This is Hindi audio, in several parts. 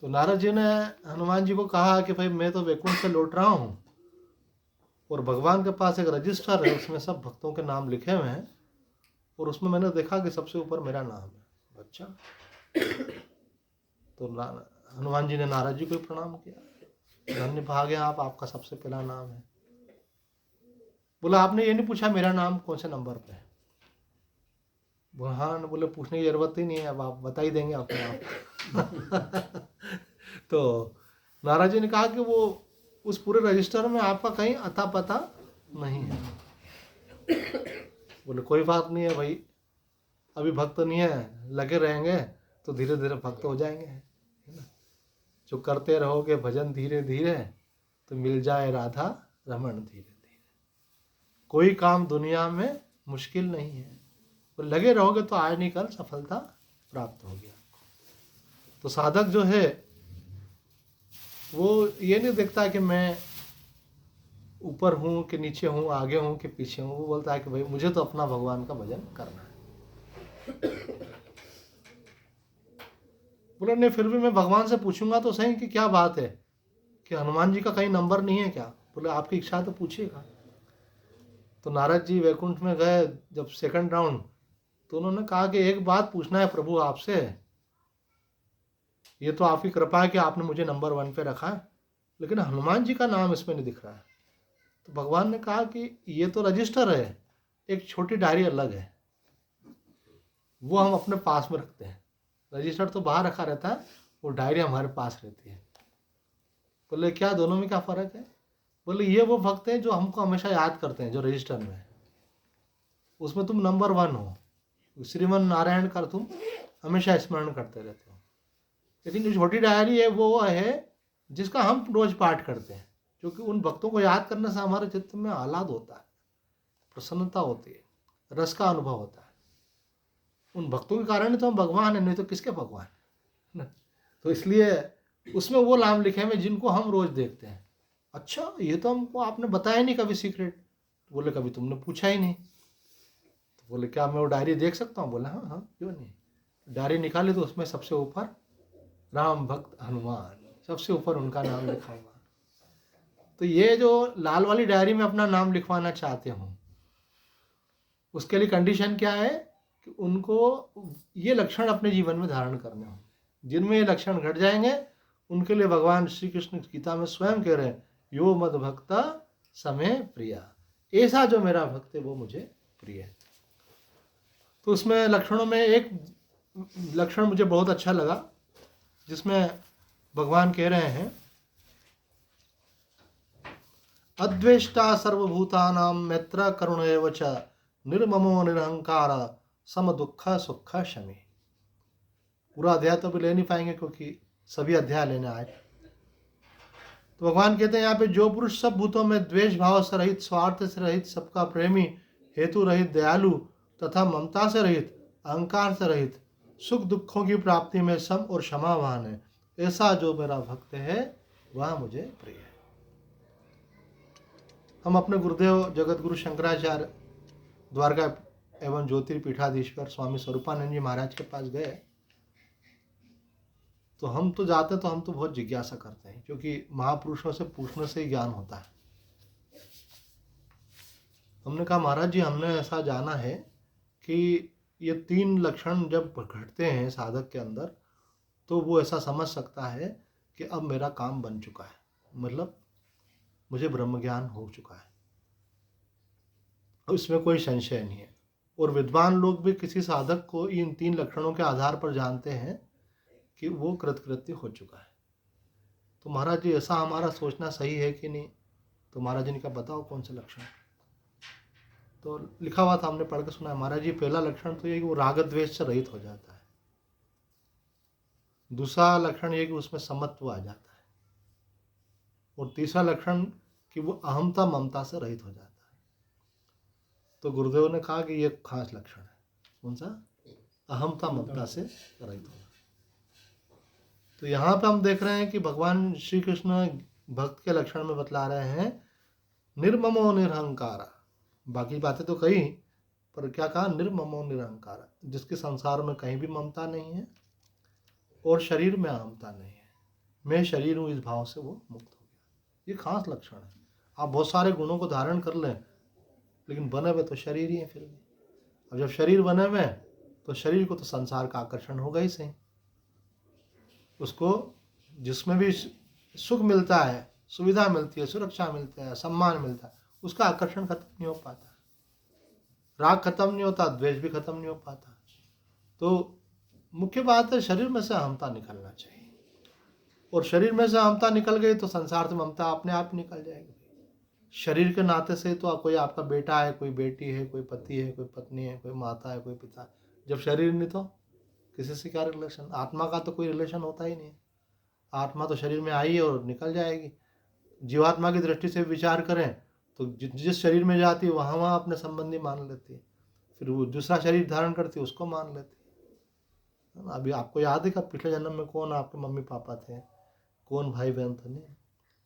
तो नारद जी ने हनुमान जी को कहा कि भाई मैं तो वैकुंठ से लौट रहा हूँ और भगवान के पास एक रजिस्टर है, उसमें सब भक्तों के नाम लिखे हुए हैं और उसमें मैंने देखा कि सबसे ऊपर मेरा नाम है। अच्छा। तो हनुमान जी ने नारद जी को प्रणाम किया, धन्य भाग हैं आप, आपका सबसे पहला नाम है। बोला आपने ये नहीं पूछा मेरा नाम कौन से नंबर पे है? हाँ, बोले पूछने की जरूरत ही नहीं है, अब आप बता ही देंगे अपने आप। तो नारद जी ने कहा कि वो उस पूरे रजिस्टर में आपका कहीं अता पता नहीं है। बोले कोई बात नहीं है भाई, अभी भक्त नहीं है, लगे रहेंगे तो धीरे धीरे भक्त हो जाएंगे, है ना। जो करते रहोगे भजन धीरे धीरे तो मिल जाए राधा रमण धीरे धीरे। कोई काम दुनिया में मुश्किल नहीं है, तो लगे रहोगे तो आज नहीं कल सफलता प्राप्त होगी आपको। तो साधक जो है वो ये नहीं देखता कि मैं ऊपर हूँ कि नीचे हूँ, आगे हूँ कि पीछे हूँ। वो बोलता है कि भाई मुझे तो अपना भगवान का भजन करना है। बोले नहीं, फिर भी मैं भगवान से पूछूंगा तो सही कि क्या बात है, कि हनुमान जी का कहीं नंबर नहीं है क्या? बोले आपकी इच्छा तो पूछिएगा। तो नारद जी वैकुंठ में गए जब सेकंड राउंड, तो उन्होंने कहा कि एक बात पूछना है प्रभु आपसे, ये तो आपकी कृपा है कि आपने मुझे नंबर 1 पे रखा है, लेकिन हनुमान जी का नाम इसमें नहीं दिख रहा है। तो भगवान ने कहा कि ये तो रजिस्टर है, एक छोटी डायरी अलग है, वो हम अपने पास में रखते हैं। रजिस्टर तो बाहर रखा रहता है, वो डायरी हमारे पास रहती है। बोले क्या, दोनों में क्या फ़र्क है? बोले ये वो भक्त हैं जो हमको हमेशा याद करते हैं, जो रजिस्टर में है उसमें तुम नंबर 1 हो, श्रीमन नारायण का तुम हमेशा स्मरण करते रहते हो। लेकिन जो छोटी डायरी है वो है जिसका हम रोज पाठ करते हैं, क्योंकि उन भक्तों को याद करने से हमारे चित्त में आह्लाद होता है, प्रसन्नता होती है, रस का अनुभव होता है। उन भक्तों के कारण तो हम भगवान है, नहीं तो किसके भगवान है ना। तो इसलिए उसमें वो नाम लिखे हैं जिनको हम रोज देखते हैं। अच्छा, ये तो हमको आपने बताया नहीं कभी सीक्रेट। तो बोले कभी तुमने पूछा ही नहीं। तो बोले क्या मैं वो डायरी देख सकता हूँ? बोला हाँ हाँ क्यों नहीं। डायरी निकाली तो उसमें सबसे ऊपर राम भक्त हनुमान, सबसे ऊपर उनका नाम लिखा हुआ। तो ये जो लाल वाली डायरी में अपना नाम लिखवाना चाहते हो, उसके लिए कंडीशन क्या है कि उनको ये लक्षण अपने जीवन में धारण करने होंगे। जिनमें ये लक्षण घट जाएंगे उनके लिए भगवान श्री कृष्ण गीता में स्वयं कह रहे हैं, यो मद भक्ता समे प्रिया, ऐसा जो मेरा भक्त है वो मुझे प्रिय है। तो उसमें लक्षणों में एक लक्षण मुझे बहुत अच्छा लगा, जिसमें भगवान कह रहे हैं, अद्वेष्टा सर्वभूतानां मैत्र करुण एव च निर्ममो निरहंकार सम दुख सुख शमी। पूरा अध्याय तो भी ले नहीं पाएंगे क्योंकि सभी अध्याय लेने आए। तो भगवान कहते हैं यहाँ पे, जो पुरुष सब भूतों में द्वेष भाव से रहित, स्वार्थ से रहित, सबका प्रेमी, हेतु रहित, दयालु तथा ममता से रहित, अहंकार से रहित, सुख दुखों की प्राप्ति में सम और क्षमावान है, ऐसा जो मेरा भक्त है वह मुझे प्रिय है। हम अपने गुरुदेव जगत गुरु शंकराचार्य द्वारका एवं ज्योतिर्पीठाधीश्वर स्वामी स्वरूपानंद जी महाराज के पास गए। तो हम तो जाते तो हम तो बहुत जिज्ञासा करते हैं, क्योंकि महापुरुषों से पूछने से ही ज्ञान होता है। हमने कहा महाराज जी, हमने ऐसा जाना है कि ये 3 लक्षण जब घटते हैं साधक के अंदर, तो वो ऐसा समझ सकता है कि अब मेरा काम बन चुका है, मतलब मुझे ब्रह्म ज्ञान हो चुका है, इसमें कोई संशय नहीं है। और विद्वान लोग भी किसी साधक को इन 3 लक्षणों के आधार पर जानते हैं कि वो कृतकृत्य हो चुका है। तो महाराज जी ऐसा हमारा सोचना सही है कि नहीं? तो महाराज जी ने कहा बताओ कौन से लक्षण। तो लिखा हुआ था, हमने पढ़ के सुना है महाराज जी। पहला लक्षण तो ये कि वो राग द्वेष से रहित हो जाता है। दूसरा लक्षण ये कि उसमें समत्व आ जाता है। और तीसरा लक्षण कि वो अहमता ममता से रहित हो जाता है। तो गुरुदेव ने कहा कि ये खास लक्षण है। कौन सा? अहमता ममता से रहित होना। तो यहाँ पे हम देख रहे हैं कि भगवान श्री कृष्ण भक्त के लक्षण में बतला रहे हैं, निर्ममो निरहंकारा। बाकी बातें तो कही, पर क्या कहा? निर्ममो निरहंकारा, जिसके संसार में कहीं भी ममता नहीं है और शरीर में अहमता नहीं है। मैं शरीर हूँ, इस भाव से वो मुक्त हो गया। ये खास लक्षण है। आप बहुत सारे गुणों को धारण कर लें, लेकिन बने हुए तो शरीर ही है फिर भी। अब जब शरीर बने हुए हैं तो शरीर को तो संसार का आकर्षण होगा ही सही। उसको जिसमें भी सुख मिलता है, सुविधा मिलती है, सुरक्षा मिलती है, सम्मान मिलता है, उसका आकर्षण खत्म नहीं हो पाता, राग खत्म नहीं होता, द्वेष भी खत्म नहीं हो पाता। तो मुख्य बात है शरीर में से अहमता निकलना चाहिए, और शरीर में से अहमता निकल गई तो संसार से ममता अपने आप निकल जाएगी। शरीर के नाते से तो कोई आपका बेटा है, कोई बेटी है, कोई पति है, कोई पत्नी है, कोई माता है, कोई पिता है। जब शरीर नहीं तो किसी से क्या रिलेशन? आत्मा का तो कोई रिलेशन होता ही नहीं। आत्मा तो शरीर में आई है और निकल जाएगी। जीवात्मा की दृष्टि से विचार करें तो जिस शरीर में जाती है वहाँ वहाँ अपने संबंधी मान लेती है, फिर वो दूसरा शरीर धारण करती है उसको मान लेती है। अभी आपको याद है कि पिछले जन्म में कौन आपके मम्मी पापा थे, कौन भाई बहन थे? नहीं,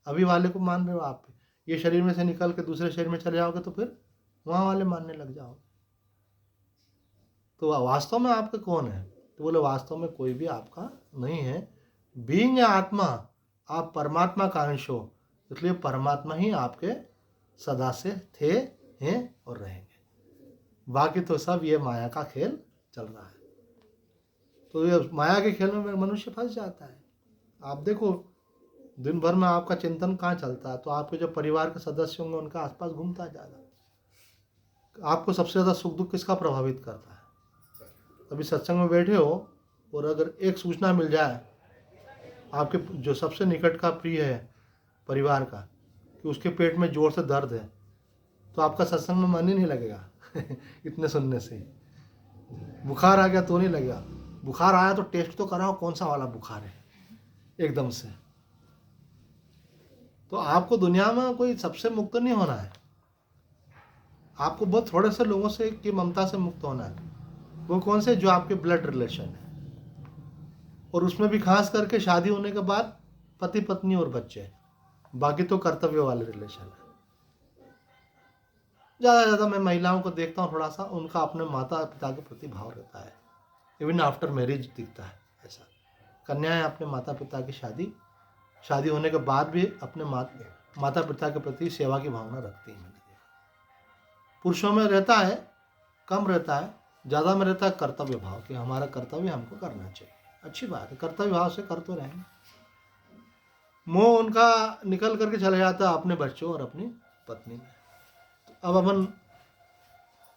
अभी वाले को मान रहे हो आप। ये शरीर में से निकल के दूसरे शरीर में चले जाओगे तो फिर वहाँ वाले मानने लग जाओगे। तो वास्तव में आपके कौन है? तो बोले वास्तव में कोई भी आपका नहीं है। बीइंग आत्मा, आप परमात्मा का अंश हो, इसलिए परमात्मा ही आपके सदा से थे, हैं और रहेंगे। बाकी तो सब ये माया का खेल चल रहा है। तो ये माया के खेल में मनुष्य फंस जाता है। आप देखो दिन भर में आपका चिंतन कहाँ चलता है? तो आपके जो परिवार के सदस्य होंगे उनका आसपास घूमता ज़्यादा। आपको सबसे ज़्यादा सुख दुख किसका प्रभावित करता है? अभी सत्संग में बैठे हो और अगर एक सूचना मिल जाए आपके जो सबसे निकट का प्रिय है परिवार का कि उसके पेट में जोर से दर्द है, तो आपका सत्संग में मन ही नहीं लगेगा इतने सुनने से। बुखार आ गया तो नहीं लगेगा, बुखार आया तो टेस्ट तो कराओ कौन सा वाला बुखार है एकदम से। तो आपको दुनिया में कोई सबसे मुक्त नहीं होना है, आपको बहुत थोड़े से लोगों से की ममता से मुक्त होना है। वो कौन से? जो आपके ब्लड रिलेशन है, और उसमें भी खास करके शादी होने के बाद पति पत्नी और बच्चे। बाकी तो कर्तव्य वाले रिलेशन है। ज़्यादा मैं महिलाओं को देखता हूँ, थोड़ा सा उनका अपने माता पिता के प्रति भाव रहता है, इवन आफ्टर मैरिज दिखता है ऐसा। कन्याएं अपने माता पिता की शादी होने के बाद भी अपने माता पिता के प्रति सेवा की भावना रखती है। मैंने देखा पुरुषों में रहता है, कम रहता है, ज़्यादा में रहता है कर्तव्य भाव कि हमारा कर्तव्य हमको करना चाहिए। अच्छी बात है, कर्तव्य भाव से कर तो रहेंगे। मोह उनका निकल करके चला जाता है अपने बच्चों और अपनी पत्नी में। तो अब अपन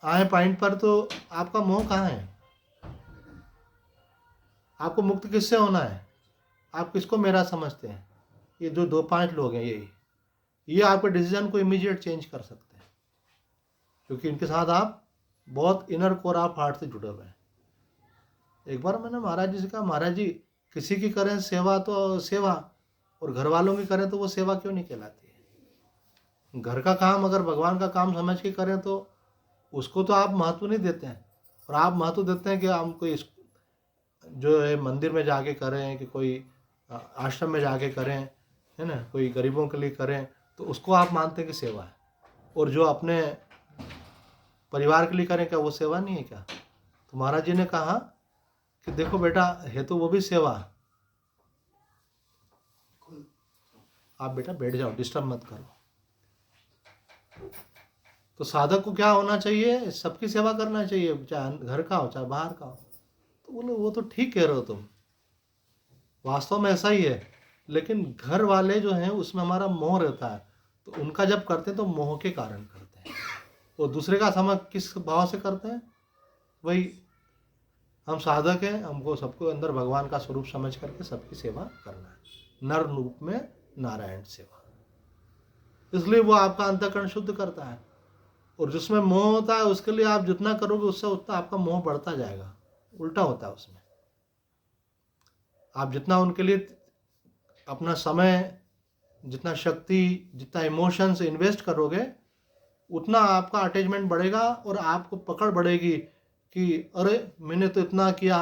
आए पॉइंट पर, तो आपका मोह कहाँ है? आपको मुक्त किससे होना है? आप किसको मेरा समझते हैं? ये जो 2-5 लोग हैं ये आपके डिसीजन को इमीडिएट चेंज कर सकते हैं, क्योंकि इनके साथ आप बहुत इनर कोर ऑफ हार्ट से जुड़े हुए हैं। एक बार मैंने महाराज जी से कहा, महाराज जी किसी की करें सेवा तो सेवा, और घर वालों की करें तो वो सेवा क्यों नहीं कहलाती है? घर का काम अगर भगवान का काम समझ के करें तो उसको तो आप महत्व नहीं देते हैं, और आप महत्व देते हैं कि हम कोई जो है मंदिर में जाके करें कि कोई आश्रम में जाके करें, है ना, कोई गरीबों के लिए करें, तो उसको आप मानते हैं कि सेवा है। और जो अपने परिवार के लिए करें, क्या वो सेवा नहीं है क्या? तो महाराज जी ने कहा कि देखो बेटा, है तो वो भी सेवा। आप बेटा बैठ जाओ, डिस्टर्ब मत करो। तो साधक को क्या होना चाहिए? सबकी सेवा करना चाहिए, चाहे घर का हो चाहे बाहर का हो। तो बोले वो तो ठीक कह रहे हो तुम, वास्तव में ऐसा ही है, लेकिन घर वाले जो हैं उसमें हमारा मोह रहता है, तो उनका जब करते हैं तो मोह के कारण करते हैं। और दूसरे का समझ किस भाव से करते हैं? वही हम साधक हैं, हमको सबको अंदर भगवान का स्वरूप समझ करके सबकी सेवा करना है, नर रूप में नारायण सेवा। इसलिए वो आपका अंतःकरण शुद्ध करता है। और जिसमें मोह होता है उसके लिए आप जितना करोगे उससे उतना आपका मोह बढ़ता जाएगा। उल्टा होता है उसमें, आप जितना उनके लिए अपना समय, जितना शक्ति, जितना इमोशंस इन्वेस्ट करोगे, उतना आपका अटैचमेंट बढ़ेगा और आपको पकड़ बढ़ेगी कि अरे मैंने तो इतना किया,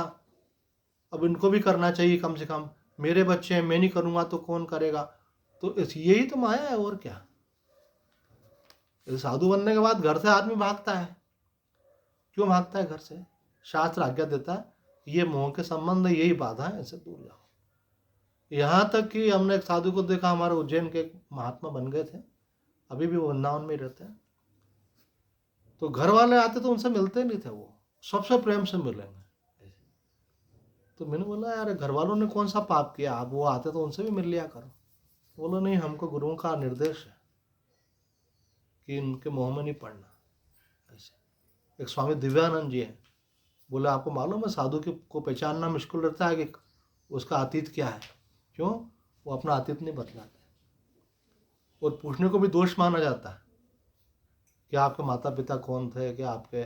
अब इनको भी करना चाहिए, कम से कम मेरे बच्चे हैं, मैं नहीं करूँगा तो कौन करेगा? तो यही तो माया है, और क्या। साधु बनने के बाद घर से आदमी भागता है। क्यों भागता है घर से? शास्त्र आज्ञा देता है ये मोह के संबंध है, यही बाधा है, इससे दूर जाओ। यहाँ तक कि हमने एक साधु को देखा, हमारे उज्जैन के एक महात्मा बन गए थे, अभी भी वो वृंदावन में ही रहते हैं। तो घर वाले आते तो उनसे मिलते नहीं थे, वो सबसे प्रेम से मिलेंगे। तो मैंने बोला यार घर वालों ने कौन सा पाप किया, आप वो आते तो उनसे भी मिल लिया करो। बोलो नहीं, हमको गुरुओं का निर्देश है कि इनके मुंह में नहीं पड़ना। ऐसे एक स्वामी दिव्यानंद जी हैं, बोले आपको मालूम है साधु को पहचानना मुश्किल रहता है कि उसका अतीत क्या है। क्यों? वो अपना अतीत नहीं बतलाते, और पूछने को भी दोष माना जाता है कि आपके माता पिता कौन थे, कि आपके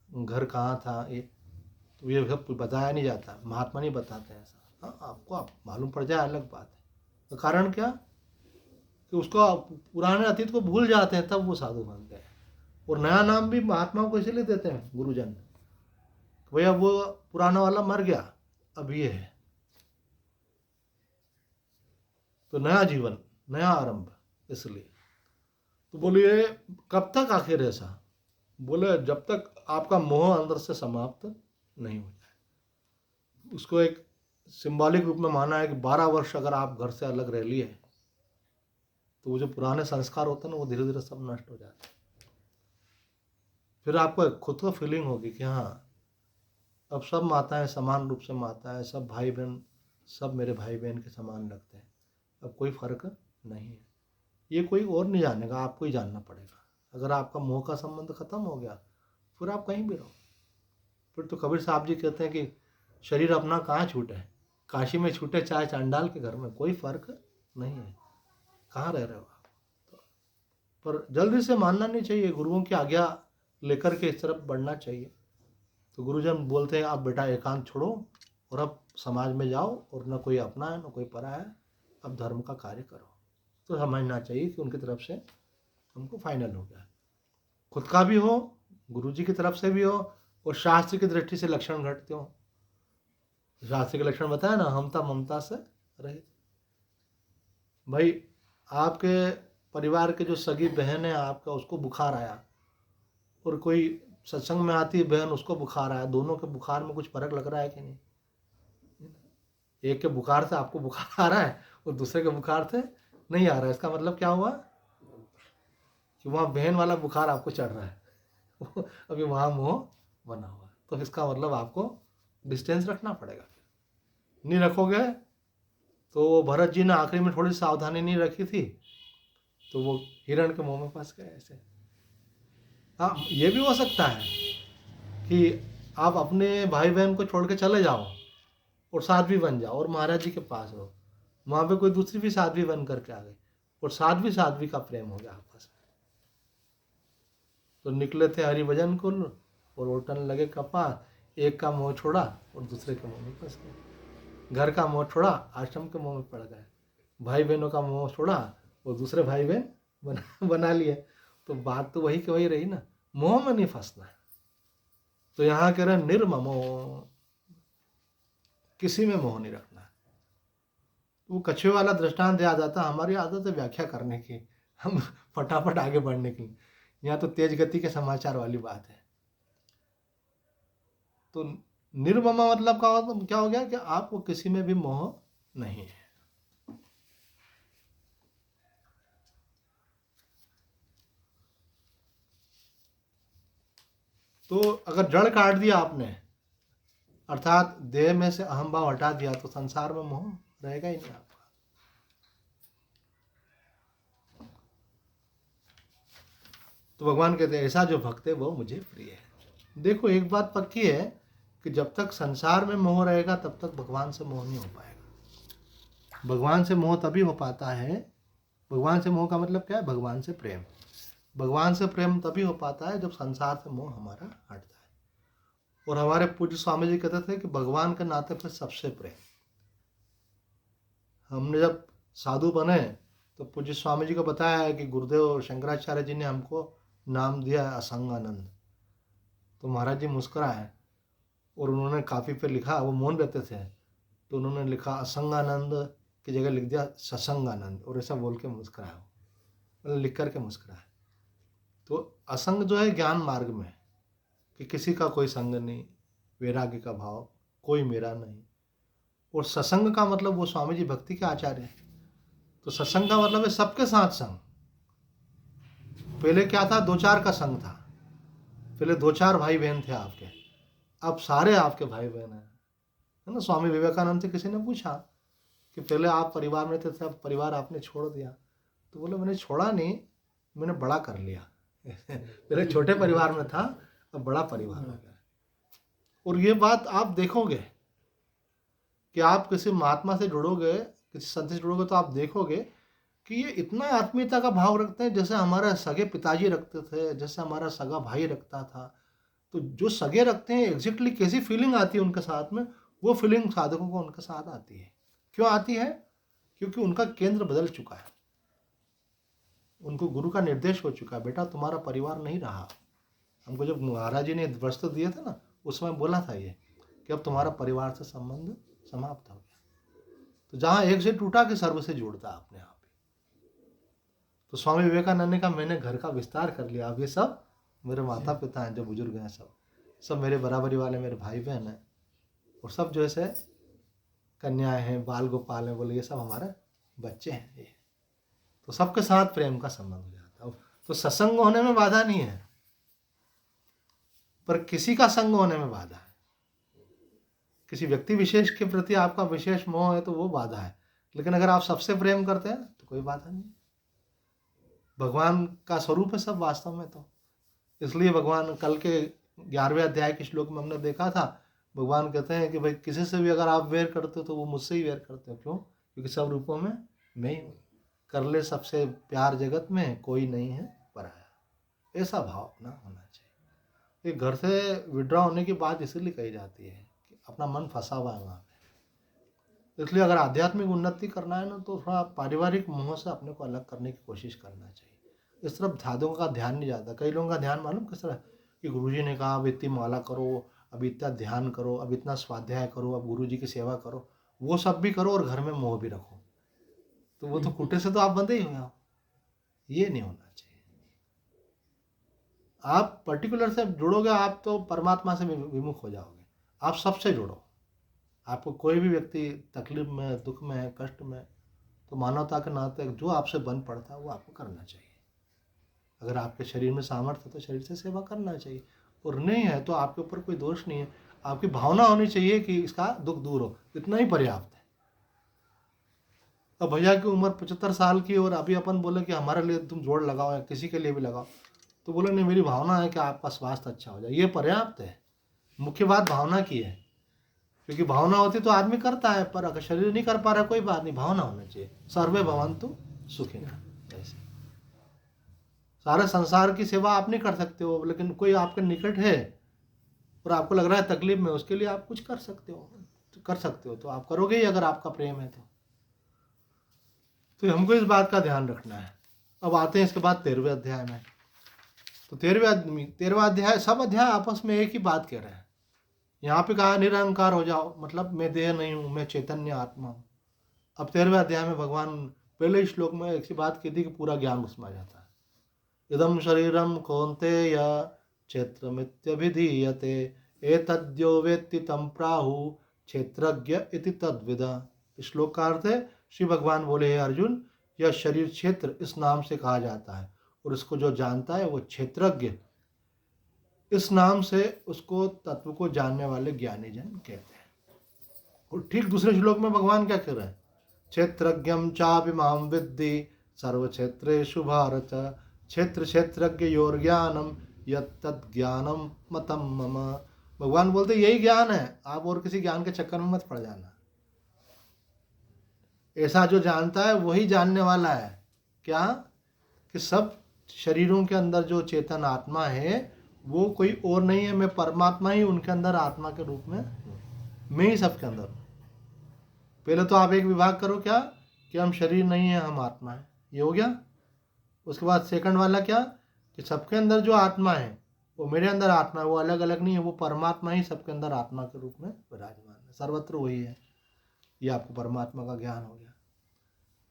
घर कहाँ था, ये सब बताया नहीं जाता, महात्मा नहीं बताते हैं ऐसा। हाँ, आपको आप मालूम पड़ जाए अलग बात है। तो कारण क्या कि उसको पुराने अतीत को भूल जाते हैं, तब वो साधु बनते हैं। और नया नाम भी महात्माओं को इसीलिए देते हैं गुरुजन, भैया वो पुराना वाला मर गया, अब ये है। तो नया जीवन, नया आरंभ, इसलिए। तो बोलिए कब तक आखिर ऐसा? बोले जब तक आपका मोह अंदर से समाप्त नहीं हो जाए। उसको एक सिंबॉलिक रूप में माना है कि 12 वर्ष अगर आप घर से अलग रह लिए तो वो जो पुराने संस्कार होते हैं ना, वो धीरे धीरे सब नष्ट हो जाते हैं। फिर आपको खुद को फीलिंग होगी कि हाँ अब सब माताएं समान रूप से माता है, सब भाई बहन सब मेरे भाई बहन के समान लगते हैं, अब कोई फर्क नहीं है। ये कोई और नहीं जानेगा, आपको ही जानना पड़ेगा। अगर आपका मोह का संबंध खत्म हो गया, फिर आप कहीं भी रहो। फिर तो कबीर साहब जी कहते हैं कि शरीर अपना कहाँ छूटे, काशी में छूटे चाहे चांडाल के घर में, कोई फर्क नहीं है, कहाँ रह रहे हो आप। पर जल्दी से मानना नहीं चाहिए, गुरुओं की आज्ञा लेकर के इस तरफ बढ़ना चाहिए। तो गुरुजन बोलते हैं आप बेटा एकांत छोड़ो और अब समाज में जाओ, और न कोई अपना है न कोई परा है, अब धर्म का कार्य करो। तो समझना चाहिए कि उनकी तरफ से हमको फाइनल हो गया, खुद का भी हो, गुरुजी की तरफ से भी हो, और शास्त्र की दृष्टि से लक्षण घटते हो। शास्त्र के लक्षण बताया ना, हमता ममता से रहे। भाई आपके परिवार के जो सगी बहन है आपका, उसको बुखार आया, और कोई सत्संग में आती है बहन, उसको बुखार आया, दोनों के बुखार में कुछ फर्क लग रहा है कि नहीं? एक के बुखार से आपको बुखार आ रहा है और दूसरे के बुखार से नहीं आ रहा है। इसका मतलब क्या हुआ कि वहाँ बहन वाला बुखार आपको चढ़ रहा है अभी वहाँ मोह बना हुआ है। तो इसका मतलब आपको डिस्टेंस रखना पड़ेगा। नहीं रखोगे तो भरत जी ने आखिरी में थोड़ी सावधानी नहीं रखी थी, तो वो हिरण के मुंह में फंस गए ऐसे। हाँ, ये भी हो सकता है कि आप अपने भाई बहन को छोड़ के चले जाओ और साध्वी बन जाओ और महाराज जी के पास रहो, वहाँ पे कोई दूसरी भी साध्वी बन करके आ गई और साध्वी साध्वी का प्रेम हो गया आपस में। तो निकले थे हरिभजन कुल और उल्टने लगे कपास, एक का मुँह छोड़ा और दूसरे के मुँह में फंस गए। घर का मुँह छोड़ा, आश्रम के मुँह में पड़ गए। भाई बहनों का मुँह छोड़ा और दूसरे भाई बहन बना लिए। तो बात तो वही की वही रही ना, मोह में नहीं फंसना। तो यहाँ कह रहे निर्ममो, किसी में मोह नहीं रखना। वो कछुए वाला दृष्टांत याद आता, हमारी आदत है व्याख्या करने की, हम फटाफट आगे बढ़ने की। यहाँ तो तेज गति के समाचार वाली बात है। तो निर्ममा मतलब क्या हो गया कि आपको किसी में भी मोह नहीं है। तो अगर जड़ काट दिया आपने, अर्थात देह में से अहम भाव हटा दिया, तो संसार में मोह रहेगा ही नहीं आपका। तो भगवान कहते हैं ऐसा जो भक्त है वो मुझे प्रिय है। देखो एक बात पक्की है कि जब तक संसार में मोह रहेगा तब तक भगवान से मोह नहीं हो पाएगा। भगवान से मोह तभी हो पाता है, भगवान से मोह का मतलब क्या है? भगवान से प्रेम। भगवान से प्रेम तभी हो पाता है जब संसार से मोह हमारा हटता है। और हमारे पूज्य स्वामी जी कहते थे कि भगवान के नाते पर सबसे प्रेम। हमने जब साधु बने तो पूज्य स्वामी जी को बताया है कि गुरुदेव और शंकराचार्य जी ने हमको नाम दिया है असंगानंद। तो महाराज जी मुस्कुराए और उन्होंने काफ़ी पे लिखा, वो मौन रहते थे, तो उन्होंने लिखा असंगानंद की जगह लिख दिया सत्संगानंद, और ऐसा बोल के मुस्कुराया, मतलब लिख करके मुस्कुराया। तो असंग जो है ज्ञान मार्ग में, कि किसी का कोई संग नहीं, वैराग्य का भाव, कोई मेरा नहीं, और सत्संग का मतलब वो स्वामी जी भक्ति के आचार्य हैं। तो सत्संग का मतलब है सबके साथ संग। पहले क्या था, दो चार का संग था। पहले दो चार भाई बहन थे आपके, अब सारे आपके भाई बहन हैं, है ना। स्वामी विवेकानंद से किसी ने पूछा कि पहले आप परिवार में थे, अब परिवार आपने छोड़ दिया। तो बोले मैंने छोड़ा नहीं, मैंने बड़ा कर लिया। पहले छोटे परिवार में था, अब बड़ा परिवार हो गया। और ये बात आप देखोगे कि आप किसी महात्मा से जुड़ोगे, किसी संत से जुड़ोगे, तो आप देखोगे कि ये इतना आत्मीयता का भाव रखते हैं जैसे हमारे सगे पिताजी रखते थे, जैसे हमारा सगा भाई रखता था। तो जो सगे रखते हैं एग्जैक्टली कैसी फीलिंग आती है उनके साथ में, वो फीलिंग साधकों को उनके साथ आती है। क्यों आती है? क्योंकि उनका केंद्र बदल चुका है, उनको गुरु का निर्देश हो चुका है, बेटा तुम्हारा परिवार नहीं रहा। हमको जब महाराज जी ने वस्त्र दिए थे ना, उसमें बोला था ये कि अब तुम्हारा परिवार से संबंध समाप्त हो गया। तो जहाँ एक से टूटा कि सर्व से जुड़ता अपने आप ही। तो स्वामी विवेकानंद ने कहा मैंने घर का विस्तार कर लिया, अब ये सब मेरे माता पिता हैं, जो बुजुर्ग हैं, सब मेरे बराबरी वाले मेरे भाई बहन हैं, और सब जो ऐसे कन्याएं हैं, बाल गोपाल हैं, बोले ये सब हमारे बच्चे हैं ये। तो सबके साथ प्रेम का संबंध हो जाता है। तो सत्संग होने में बाधा नहीं है, पर किसी का संग होने में बाधा है। किसी व्यक्ति विशेष के प्रति आपका विशेष मोह है तो वो बाधा है, लेकिन अगर आप सबसे प्रेम करते हैं तो कोई बाधा नहीं। भगवान का स्वरूप है सब वास्तव में। तो इसलिए भगवान कल के 11वें अध्याय के श्लोक में हमने देखा था, भगवान कहते हैं कि भाई किसी से भी अगर आप वेर करते हो तो वो मुझसे ही वेर करते हो। क्यों? क्योंकि सब रूपों में मैं ही हूँ। कर ले सबसे प्यार जगत में, कोई नहीं है पराया। ऐसा भाव अपना होना चाहिए। ये घर से विड्रॉ होने की बात इसीलिए कही जाती है कि अपना मन फंसा हुआ है वहाँ पे। इसलिए अगर आध्यात्मिक उन्नति करना है ना, तो थोड़ा पारिवारिक मोह से अपने को अलग करने की कोशिश करना चाहिए। इस तरफ साधुओं का ध्यान नहीं जाता। कई लोगों का ध्यान मालूम किस तरह कि गुरुजी ने कहा अब इतनी माला करो, अब इतना ध्यान करो, अब इतना स्वाध्याय करो, अब गुरुजी की सेवा करो, वो सब भी करो और घर में मोह भी रखो। तो वो तो कुटे से तो आप बंधे ही हुए हो। ये नहीं होना चाहिए। आप पर्टिकुलर से जुड़ोगे, आप तो परमात्मा से विमुख हो जाओगे। आप सबसे जुड़ो। आपको कोई भी व्यक्ति तकलीफ में, दुख में, कष्ट में, तो मानवता के नाते जो आपसे बन पड़ता है वो आपको करना चाहिए। अगर आपके शरीर में सामर्थ्य है तो शरीर से सेवा करना चाहिए, और नहीं है तो आपके ऊपर कोई दोष नहीं है। आपकी भावना होनी चाहिए कि इसका दुख दूर हो, इतना ही पर्याप्त है। अब भैया की उम्र 75 साल की और अभी अपन बोले कि हमारे लिए तुम जोड़ लगाओ या किसी के लिए भी लगाओ, तो बोले नहीं मेरी भावना है कि आपका स्वास्थ्य अच्छा हो जाए, ये पर्याप्त है। मुख्य बात भावना की है, क्योंकि भावना होती तो आदमी करता है, पर अगर शरीर नहीं कर पा रहा कोई बात नहीं, भावना होना चाहिए। सर्वे भवन्तु सुखिनः। ऐसे सारे संसार की सेवा आप नहीं कर सकते हो, लेकिन कोई आपके निकट है और आपको लग रहा है तकलीफ में, उसके लिए आप कुछ कर सकते हो तो आप करोगे ही, अगर आपका प्रेम है तो हमको इस बात का ध्यान रखना है। अब आते हैं इसके बाद 13वें अध्याय में। तो 13वां अध्याय, सब अध्याय आपस में एक ही बात कह रहे हैं। यहाँ पे कहा निरहंकार हो जाओ, मतलब मैं देह नहीं हूँ, मैं चैतन्य आत्मा हूँ। अब 13वें अध्याय में भगवान पहले श्लोक में एक सी बात की थी कि पूरा ज्ञान उसमें आ जाता है। इदं शरीरम कौन्तेय क्षेत्रमित्यभिधीयते एतद्यो वेत्ति तं प्राहु क्षेत्रज्ञ इति तद्विदा। इस श्लोक का अर्थ है, श्री भगवान बोले हे अर्जुन, यह शरीर क्षेत्र इस नाम से कहा जाता है, और इसको जो जानता है वो क्षेत्रज्ञ, इस नाम से उसको तत्व को जानने वाले ज्ञानी जन कहते हैं। और ठीक दूसरे श्लोक में भगवान क्या कह रहे हैं, क्षेत्रज्ञम चापि मां विद्धि सर्व क्षेत्रेषु भारत क्षेत्र क्षेत्रज्ञ योर ज्ञानम यत्तज्ञानम मतम मम। भगवान बोलते यही ज्ञान है, आप और किसी ज्ञान के चक्कर में मत पड़ जाना। ऐसा जो जानता है वही जानने वाला है। क्या? कि सब शरीरों के अंदर जो चेतन आत्मा है वो कोई और नहीं है, मैं परमात्मा ही उनके अंदर आत्मा के रूप में, मैं ही सबके अंदर हूँ। पहले तो आप एक विभाग करो क्या, कि हम शरीर नहीं है, हम आत्मा है, ये हो गया। उसके बाद सेकंड वाला क्या, कि सबके अंदर जो आत्मा है वो मेरे अंदर आत्मा है, वो अलग अलग नहीं है, वो परमात्मा ही सबके अंदर आत्मा के रूप में विराजमान है, सर्वत्र वही है। ये आपको परमात्मा का ज्ञान हो गया।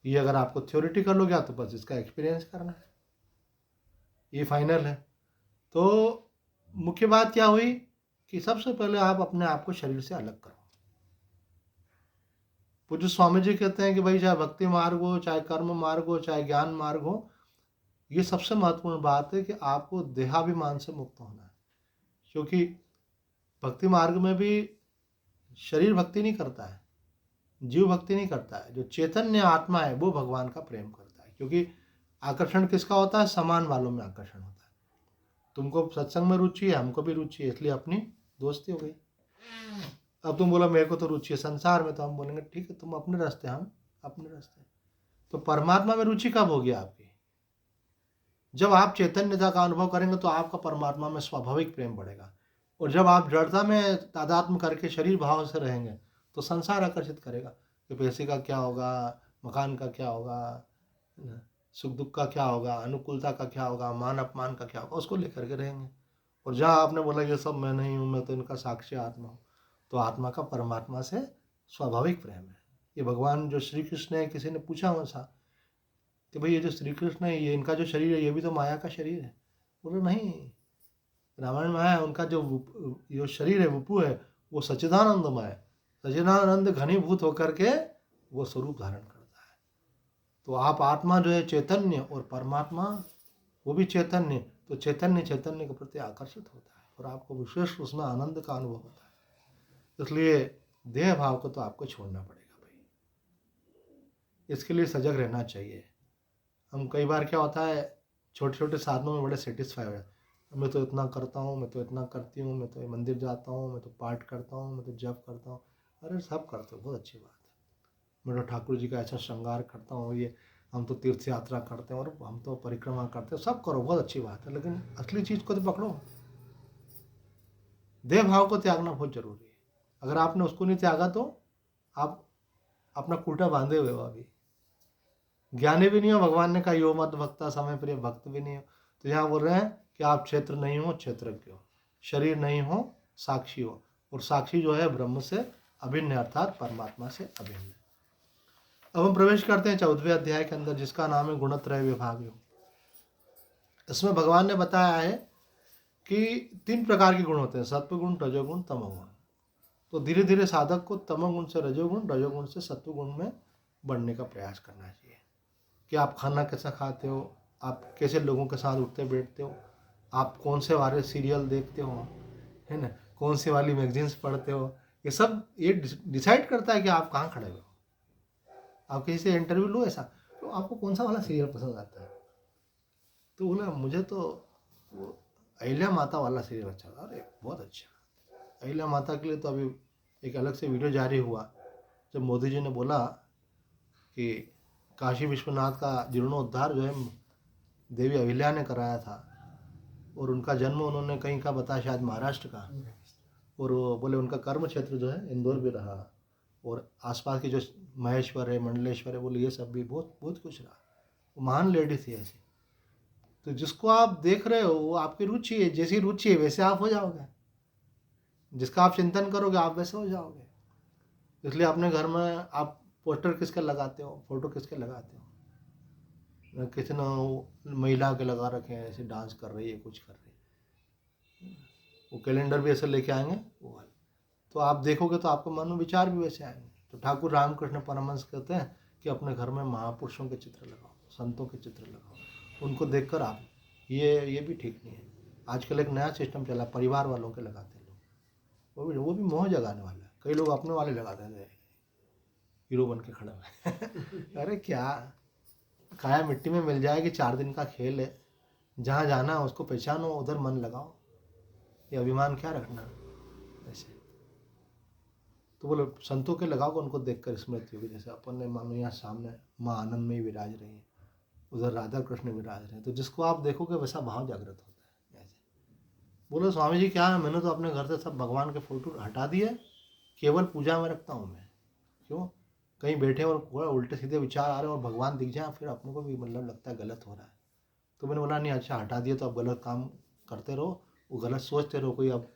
ये अगर आपको थ्योरिटिकल हो गया तो बस इसका एक्सपीरियंस करना है, ये फाइनल है। तो मुख्य बात क्या हुई कि सबसे पहले आप अपने आप को शरीर से अलग करो। पूज्य स्वामी जी कहते हैं कि भाई चाहे भक्ति मार्ग हो, चाहे कर्म मार्ग हो, चाहे ज्ञान मार्ग हो, ये सबसे महत्वपूर्ण बात है कि आपको देहाभिमान से मुक्त होना है। क्योंकि भक्ति मार्ग में भी शरीर भक्ति नहीं करता है, जीव भक्ति नहीं करता है। जो चैतन्य आत्मा है वो भगवान का प्रेम करता है। क्योंकि आकर्षण किसका होता है? समान वालों में आकर्षण होता है। तुमको सत्संग में रुचि है, हमको भी रुचि है, इसलिए अपनी दोस्ती हो गई। अब तुम बोला मेरे को तो रुचि है संसार में, तो हम बोलेंगे ठीक है, तुम अपने रास्ते, हम अपने रास्ते। तो परमात्मा में रुचि कब होगी आपकी? जब आप चैतन्यता का अनुभव करेंगे तो आपका परमात्मा में स्वाभाविक प्रेम बढ़ेगा। और जब आप जड़ता में तादात्म्य करके शरीर भाव से रहेंगे तो संसार आकर्षित करेगा कि पैसे का क्या होगा, मकान का क्या होगा, सुख दुख का क्या होगा, अनुकूलता का क्या होगा, मान अपमान का क्या होगा, उसको लेकर के रहेंगे। और जहाँ आपने बोला ये सब मैं नहीं हूँ, मैं तो इनका साक्षी आत्मा हूँ, तो आत्मा का परमात्मा से स्वाभाविक प्रेम है। ये भगवान जो श्री कृष्ण है, किसी ने पूछा वैसा कि भाई ये जो श्री कृष्ण है, ये इनका जो शरीर है ये भी तो माया का शरीर है। बोले नहीं, रामायण में है उनका जो शरीर है वपु है वो सच्चिदानंदमय है, सच्चिदानंद घनीभूत होकर के वो स्वरूप धारण करता है। तो आप आत्मा जो है चैतन्य और परमात्मा वो भी चैतन्य, तो चैतन्य चैतन्य के प्रति आकर्षित होता है और आपको विशेष उसमें आनंद का अनुभव होता है। इसलिए देह भाव को तो आपको छोड़ना पड़ेगा भाई, इसके लिए सजग रहना चाहिए। हम कई बार क्या होता है, छोटे छोटे साधनों में बड़े सेटिस्फाई हो जाते हैं। मैं तो इतना करता हूँ, मैं तो इतना करती हूँ, मैं तो मंदिर जाता हूँ, मैं तो पाठ करता हूँ, मैं तो जप करता हूँ। अरे सब करते हो, बहुत अच्छी बात है। मैं तो ठाकुर जी का ऐसा श्रृंगार करता हूँ, ये हम तो तीर्थ यात्रा करते हैं और हम तो परिक्रमा करते हैं, सब करो, बहुत अच्छी बात है। लेकिन असली चीज़ को तो पकड़ो। देह भाव को त्यागना बहुत जरूरी है। अगर आपने उसको नहीं त्यागा तो आप अपना कूटा बांधे हुए हो। अभी ज्ञानी भी नहीं हो, भगवान ने कहा यो मत भक्ता समय प्रिय भक्त भी नहीं हो। तो यहाँ बोल रहे हैं कि आप क्षेत्र नहीं हो, क्षेत्रज्ञ हो, शरीर नहीं हो, साक्षी हो। और साक्षी जो है ब्रह्म से अभिन्न अर्थात परमात्मा से अभिन्न। अब हम प्रवेश करते हैं 14वें अध्याय के अंदर, जिसका नाम है गुणत्रय विभाग योग। इसमें भगवान ने बताया है कि 3 प्रकार के गुण होते हैं, सत्वगुण, रजोगुण, तमोगुण। तो धीरे धीरे साधक को तमोगुण से रजोगुण, रजोगुण से सत्वगुण में बढ़ने का प्रयास करना चाहिए। कि आप खाना कैसा खाते हो, आप कैसे लोगों के साथ उठते बैठते हो, आप कौन से वाले सीरियल देखते हो, है ना, कौन सी वाली मैगजीन्स पढ़ते हो, ये सब ये डिसाइड करता है कि आप कहाँ खड़े हो। आप किसी से इंटरव्यू लो ऐसा, तो आपको कौन सा वाला सीरियल पसंद आता है? तो बोला मुझे तो वो अहिल्या माता वाला सीरियल अच्छा था। अरे बहुत अच्छा। अहिल्या माता के लिए तो अभी एक अलग से वीडियो जारी हुआ, जब मोदी जी ने बोला कि काशी विश्वनाथ का जीर्णोद्धार जो है देवी अहिल्या ने कराया था, और उनका जन्म उन्होंने कहीं का बताया, शायद महाराष्ट्र का। और वो बोले उनका कर्म क्षेत्र जो है इंदौर भी रहा, और आसपास की जो महेश्वर है, मंडलेश्वर है, बोले ये सब भी बहुत बहुत कुछ रहा। वो महान लेडी थी ऐसी। तो जिसको आप देख रहे हो वो आपकी रुचि है, जैसी रुचि है वैसे आप हो जाओगे, जिसका आप चिंतन करोगे आप वैसे हो जाओगे। इसलिए अपने घर में आप पोस्टर किसके लगाते हो, फोटो किसके लगाते हो? किसी ने महिला के लगा रखे हैं, ऐसे डांस कर रही है, कुछ कर रही है, वो कैलेंडर भी ऐसे लेके आएंगे वो वाले। तो आप देखोगे तो आपके मन में विचार भी वैसे आएंगे। तो ठाकुर रामकृष्ण परमहंस कहते हैं कि अपने घर में महापुरुषों के चित्र लगाओ, संतों के चित्र लगाओ, उनको देखकर आप ये भी ठीक नहीं है। आजकल एक नया सिस्टम चला, परिवार वालों के लगाते हैं लोग, वो भी मोह जगाने वाला है। कई लोग अपने वाले लगाते हैं, हीरो बन के खड़े हुए। अरे क्या काया मिट्टी में मिल जाएगी, 4 दिन का खेल है, जहाँ जाना है उसको पहचानो, उधर मन लगाओ, ये अभिमान क्या रखना ऐसे। तो बोले संतों के लगाओ, उनको देखकर स्मृति होगी। जैसे अपन ने मानो यहाँ सामने माँ आनंद में विराज रही है, उधर राधा कृष्ण विराज रहे हैं, तो जिसको आप देखोगे वैसा भाव जागृत होता है ऐसे। बोलो स्वामी जी क्या है, मैंने तो अपने घर से सब भगवान के फोटो हटा दिए, केवल पूजा में रखता हूँ मैं। क्यों? कहीं बैठे और उल्टे सीधे विचार आ रहे हैं और भगवान दिख जाए, फिर अपने को भी मतलब लगता है गलत हो रहा है। तो मैंने बोला नहीं, अच्छा हटा दिए तो अब गलत काम करते रहो, वो गलत सोचते रहो, कोई अब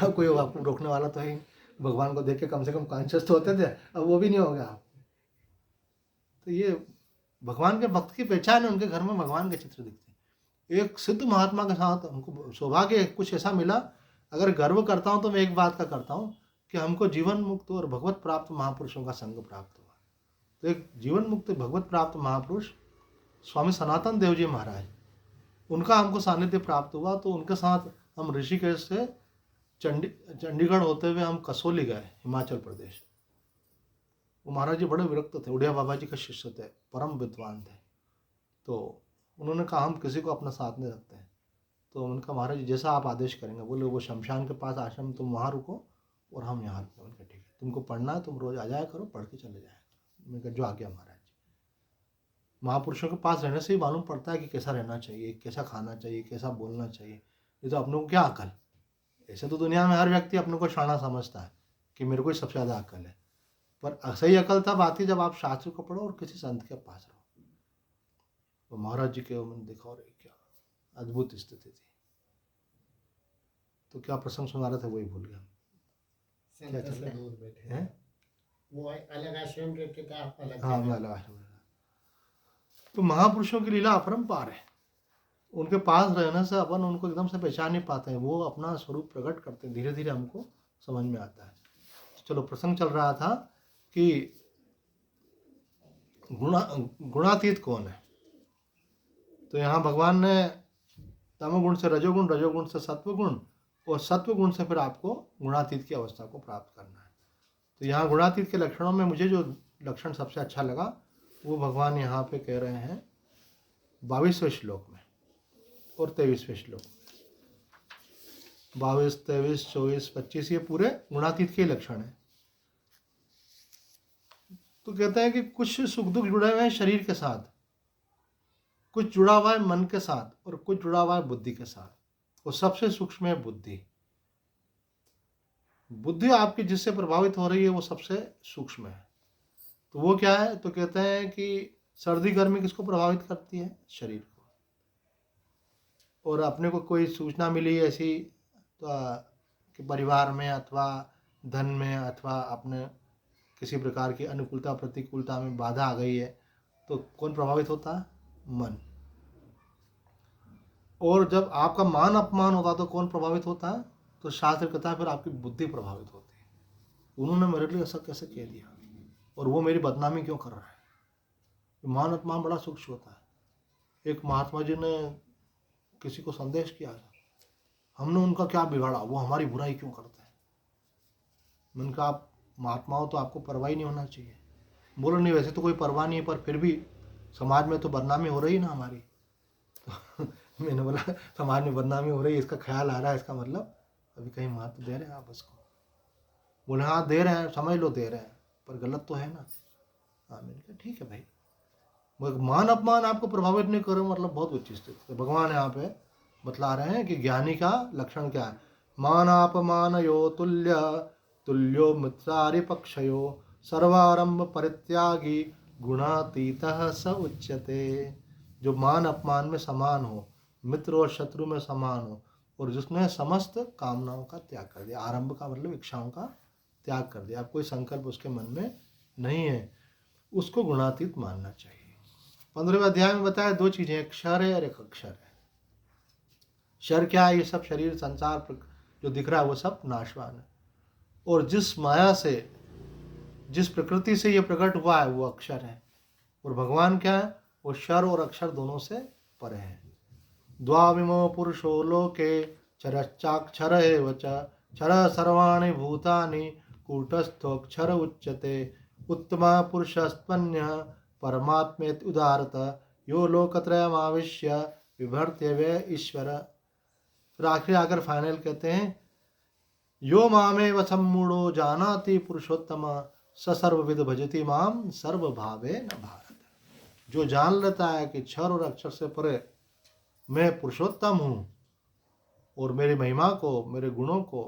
कोई आपको रोकने वाला तो है। भगवान को देख के कम से कम कॉन्शियस तो होते थे, अब वो भी नहीं हो गया आप। तो ये भगवान के भक्त की पहचान है, उनके घर में भगवान के चित्र दिखते हैं। एक सिद्ध महात्मा के साथ हमको सौभाग्य कुछ ऐसा मिला, अगर गर्व करता हूँ तो मैं एक बात का करता हूँ कि हमको जीवन मुक्त और भगवत प्राप्त महापुरुषों का संग प्राप्त हुआ। तो एक जीवन मुक्त भगवत प्राप्त महापुरुष स्वामी सनातन देव जी महाराज, उनका हमको सानिध्य प्राप्त हुआ। तो उनके साथ हम ऋषिकेश से चंडीगढ़ होते हुए हम कसौली गए, हिमाचल प्रदेश। वो महाराज जी बड़े विरक्त थे, उड़िया बाबा जी के शिष्य थे, परम विद्वान थे। तो उन्होंने कहा हम किसी को अपना साथ नहीं रखते हैं। तो उनका महाराज जी जैसा आप आदेश करेंगे। बोले वो शमशान के पास आश्रम, तुम वहाँ रुको और हम यहाँ रुके। उनका ठीक है, तुमको पढ़ना है तुम रोज आ जाया करो, पढ़ के चले जाया करो। मैंने कहा जो आ गया महाराज जी। महापुरुषों के पास रहने से ही मालूम पड़ता है कि कैसा रहना चाहिए, कैसा खाना चाहिए, कैसा बोलना चाहिए। ये तो अपनों को क्या अकल, ऐसे तो दुनिया में हर व्यक्ति अपने को शाना समझता है कि मेरे को ही सबसे ज़्यादा अकल है। पर सही अकल तब आती जब आप शास्त्र को पढ़ो और किसी संत के पास रहो। तो महाराज जी के मैंने देखा और क्या अद्भुत स्थिति थी। तो क्या प्रसंग सुना रहे थे वही भूल गया। क्या चल रहा है? वो अलग आश्रम रहते थे, आप अलग। हाँ, मैं अलग आश्रम। तो महापुरुषों की लीला अपरंपार है। उनके पास रहने से अपन उनको एकदम से पहचान नहीं पाते हैं, वो अपना स्वरूप प्रकट करते हैं, धीरे धीरे हमको समझ में आता है। चलो, प्रसंग चल रहा था कि गुणातीत कौन है। तो यहाँ भगवान ने तमोगुण से रजोगुण, रजोगुण से सत्वगुण और सत्वगुण से फिर आपको गुणातीत की अवस्था को प्राप्त करना है। तो यहाँ गुणातीत के लक्षणों में मुझे जो लक्षण सबसे अच्छा लगा वो भगवान यहाँ पे कह रहे हैं 22वें श्लोक में और 23वें श्लोक में। 22, 23, 24, 25 ये पूरे गुणातीत के लक्षण हैं। तो कहते हैं कि कुछ सुख दुख जुड़े हुए हैं शरीर के साथ, कुछ जुड़ा हुआ है मन के साथ और कुछ जुड़ा हुआ है बुद्धि के साथ। और सबसे सूक्ष्म है बुद्धि। बुद्धि आपकी जिससे प्रभावित हो रही है वो सबसे सूक्ष्म है। तो वो क्या है? तो कहते हैं कि सर्दी गर्मी किसको प्रभावित करती है? शरीर को। और अपने को कोई सूचना मिली ऐसी तो कि परिवार में अथवा धन में अथवा अपने किसी प्रकार की अनुकूलता प्रतिकूलता में बाधा आ गई है, तो कौन प्रभावित होता है? मन। और जब आपका मान अपमान होता तो कौन प्रभावित होता है? तो शास्त्र कहता है फिर आपकी बुद्धि प्रभावित होती है। उन्होंने मेरे लिए ऐसा कैसे कह दिया और वो मेरी बदनामी क्यों कर रहा है? मान अपमान बड़ा सूक्ष्म होता है। एक महात्मा जी ने किसी को संदेश किया, हमने उनका क्या बिगाड़ा, वो हमारी बुराई क्यों करते हैं? मैंने कहा आप महात्माओं तो आपको परवाह नहीं होना चाहिए। बोलो नहीं वैसे तो कोई परवाह नहीं है, पर फिर भी समाज में तो बदनामी हो रही ना हमारी। तो मैंने बोला समाज में बदनामी हो रही है, इसका ख्याल आ रहा है, इसका मतलब अभी कहीं महत्व दे रहे हैं आप उसको। बोले हाँ दे रहे हैं, समझ लो दे रहे हैं, पर गलत तो है ना। हाँ, मैंने कहा ठीक है भाई, मान अपमान आपको प्रभावित नहीं करो, मतलब बहुत उच्च स्थिति। तो भगवान यहाँ पे बतला रहे हैं कि ज्ञानी का लक्षण क्या है। मानापमान यो तुल्य तुल्यो मित्रारि पक्षयो सर्वारंभ परित्यागी गुणातीतः स उच्यते। जो मान अपमान में समान हो, मित्र और शत्रु में समान हो, और जिसने समस्त कामनाओं का त्याग कर दिया, आरंभ का मतलब इच्छाओं का त्याग कर दिया, अब कोई संकल्प उसके मन में नहीं है, उसको गुणातीत मानना चाहिए। 15वें अध्याय में बताया दो चीजें, एक क्षर है और एक अक्षर है। क्षर क्या है? ये सब शरीर संसार जो दिख रहा है वो सब नाशवान है, और जिस माया से जिस प्रकृति से ये प्रकट हुआ है वो अक्षर है। और भगवान क्या है? वो क्षर और अक्षर दोनों से परे है। द्वाविमो पुरुषो लोके क्षरश्चाक्षर एव च क्षर सर्वाणि भूतानि कूटस्थोक्षर उच्यते उत्तमा पुरुषस्त्वन्यः परमात्मेति उदारत यो लोकत्रयमाविश्य विभर्त्यव्य ईश्वर। फिर आखिर आकर फाइनल कहते हैं यो मामेव सम्मूढ़ो जानाति पुरुषोत्तम स सर्वविद भजति माम सर्वभावे न भारत। जो जान लेता है कि क्षर और अक्षर से परे मैं पुरुषोत्तम हूँ, और मेरी महिमा को, मेरे गुणों को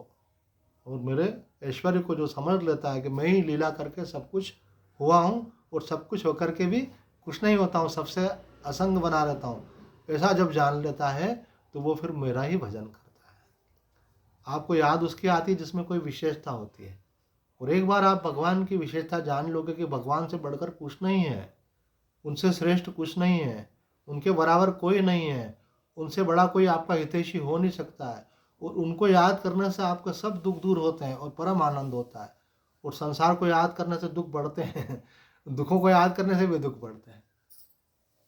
और मेरे ऐश्वर्य को जो समझ लेता है कि मैं ही लीला करके सब कुछ हुआ हूँ और सब कुछ होकर के भी कुछ नहीं होता हूँ, सबसे असंग बना रहता हूँ, ऐसा जब जान लेता है तो वो फिर मेरा ही भजन करता है। आपको याद उसकी आती है जिसमें कोई विशेषता होती है। और एक बार आप भगवान की विशेषता जान लोगे कि भगवान से बढ़कर कुछ नहीं है, उनसे श्रेष्ठ कुछ नहीं है, उनके बराबर कोई नहीं है, उनसे बड़ा कोई आपका हितैषी हो नहीं सकता है, और उनको याद करने से आपके सब दुख दूर होते हैं और परम आनंद होता है। और संसार को याद करने से दुख बढ़ते हैं, दुखों को याद करने से भी दुख बढ़ते हैं।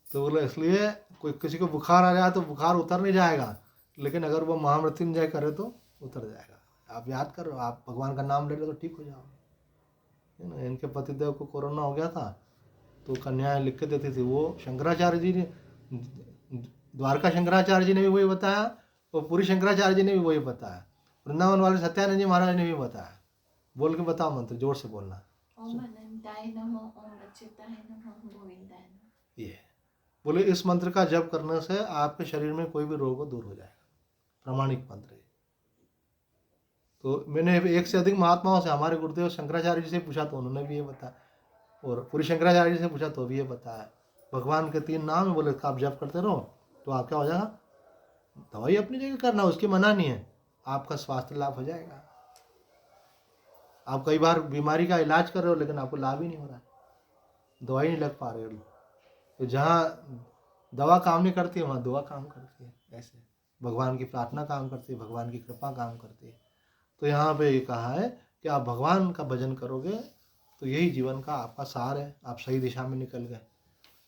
तो बोले इसलिए कोई किसी को बुखार आ जाए तो बुखार उतर नहीं जाएगा, लेकिन अगर वो महामृत्युंजय करे तो उतर जाएगा। आप याद करो, आप भगवान का नाम ले लो तो ठीक हो जाओगे, है ना। इनके पतिदेव को कोरोना हो गया था तो कन्याएं लिख के देती थी। वो शंकराचार्य जी ने, द्वारका शंकराचार्य जी ने भी वही बताया और पूरी शंकराचार्य जी ने भी वही बताया, वृंदावन वाले सत्यानंद जी महाराज ने भी बताया। बोल के बताओ मंत्र, जोर से बोलना। ओम अनंताय नमः, ओम अच्युताय नमः, गोविंदाय नमः। ये बोले इस मंत्र का जप करने से आपके शरीर में कोई भी रोग दूर हो जाएगा, प्रामाणिक मंत्र है। तो मैंने एक से अधिक महात्माओं से, हमारे गुरुदेव शंकराचार्य जी से पूछा तो उन्होंने भी ये बताया, और पूरी शंकराचार्य जी से पूछा तो भी ये बताया। भगवान के 3 नाम है, बोले आप जप करते रहो तो आप क्या हो जाएगा, दवाई अपनी जगह करना, उसकी मना नहीं है, आपका स्वास्थ्य लाभ हो जाएगा। आप कई बार बीमारी का इलाज कर रहे हो लेकिन आपको लाभ ही नहीं हो रहा है, दवाई नहीं लग पा रहे हो। तो जहाँ दवा काम नहीं करती है वहाँ दुआ काम करती है। ऐसे भगवान की प्रार्थना काम करती है, भगवान की कृपा काम करती है। तो यहाँ पे ये कहा है कि आप भगवान का भजन करोगे तो यही जीवन का आपका सार है, आप सही दिशा में निकल गए।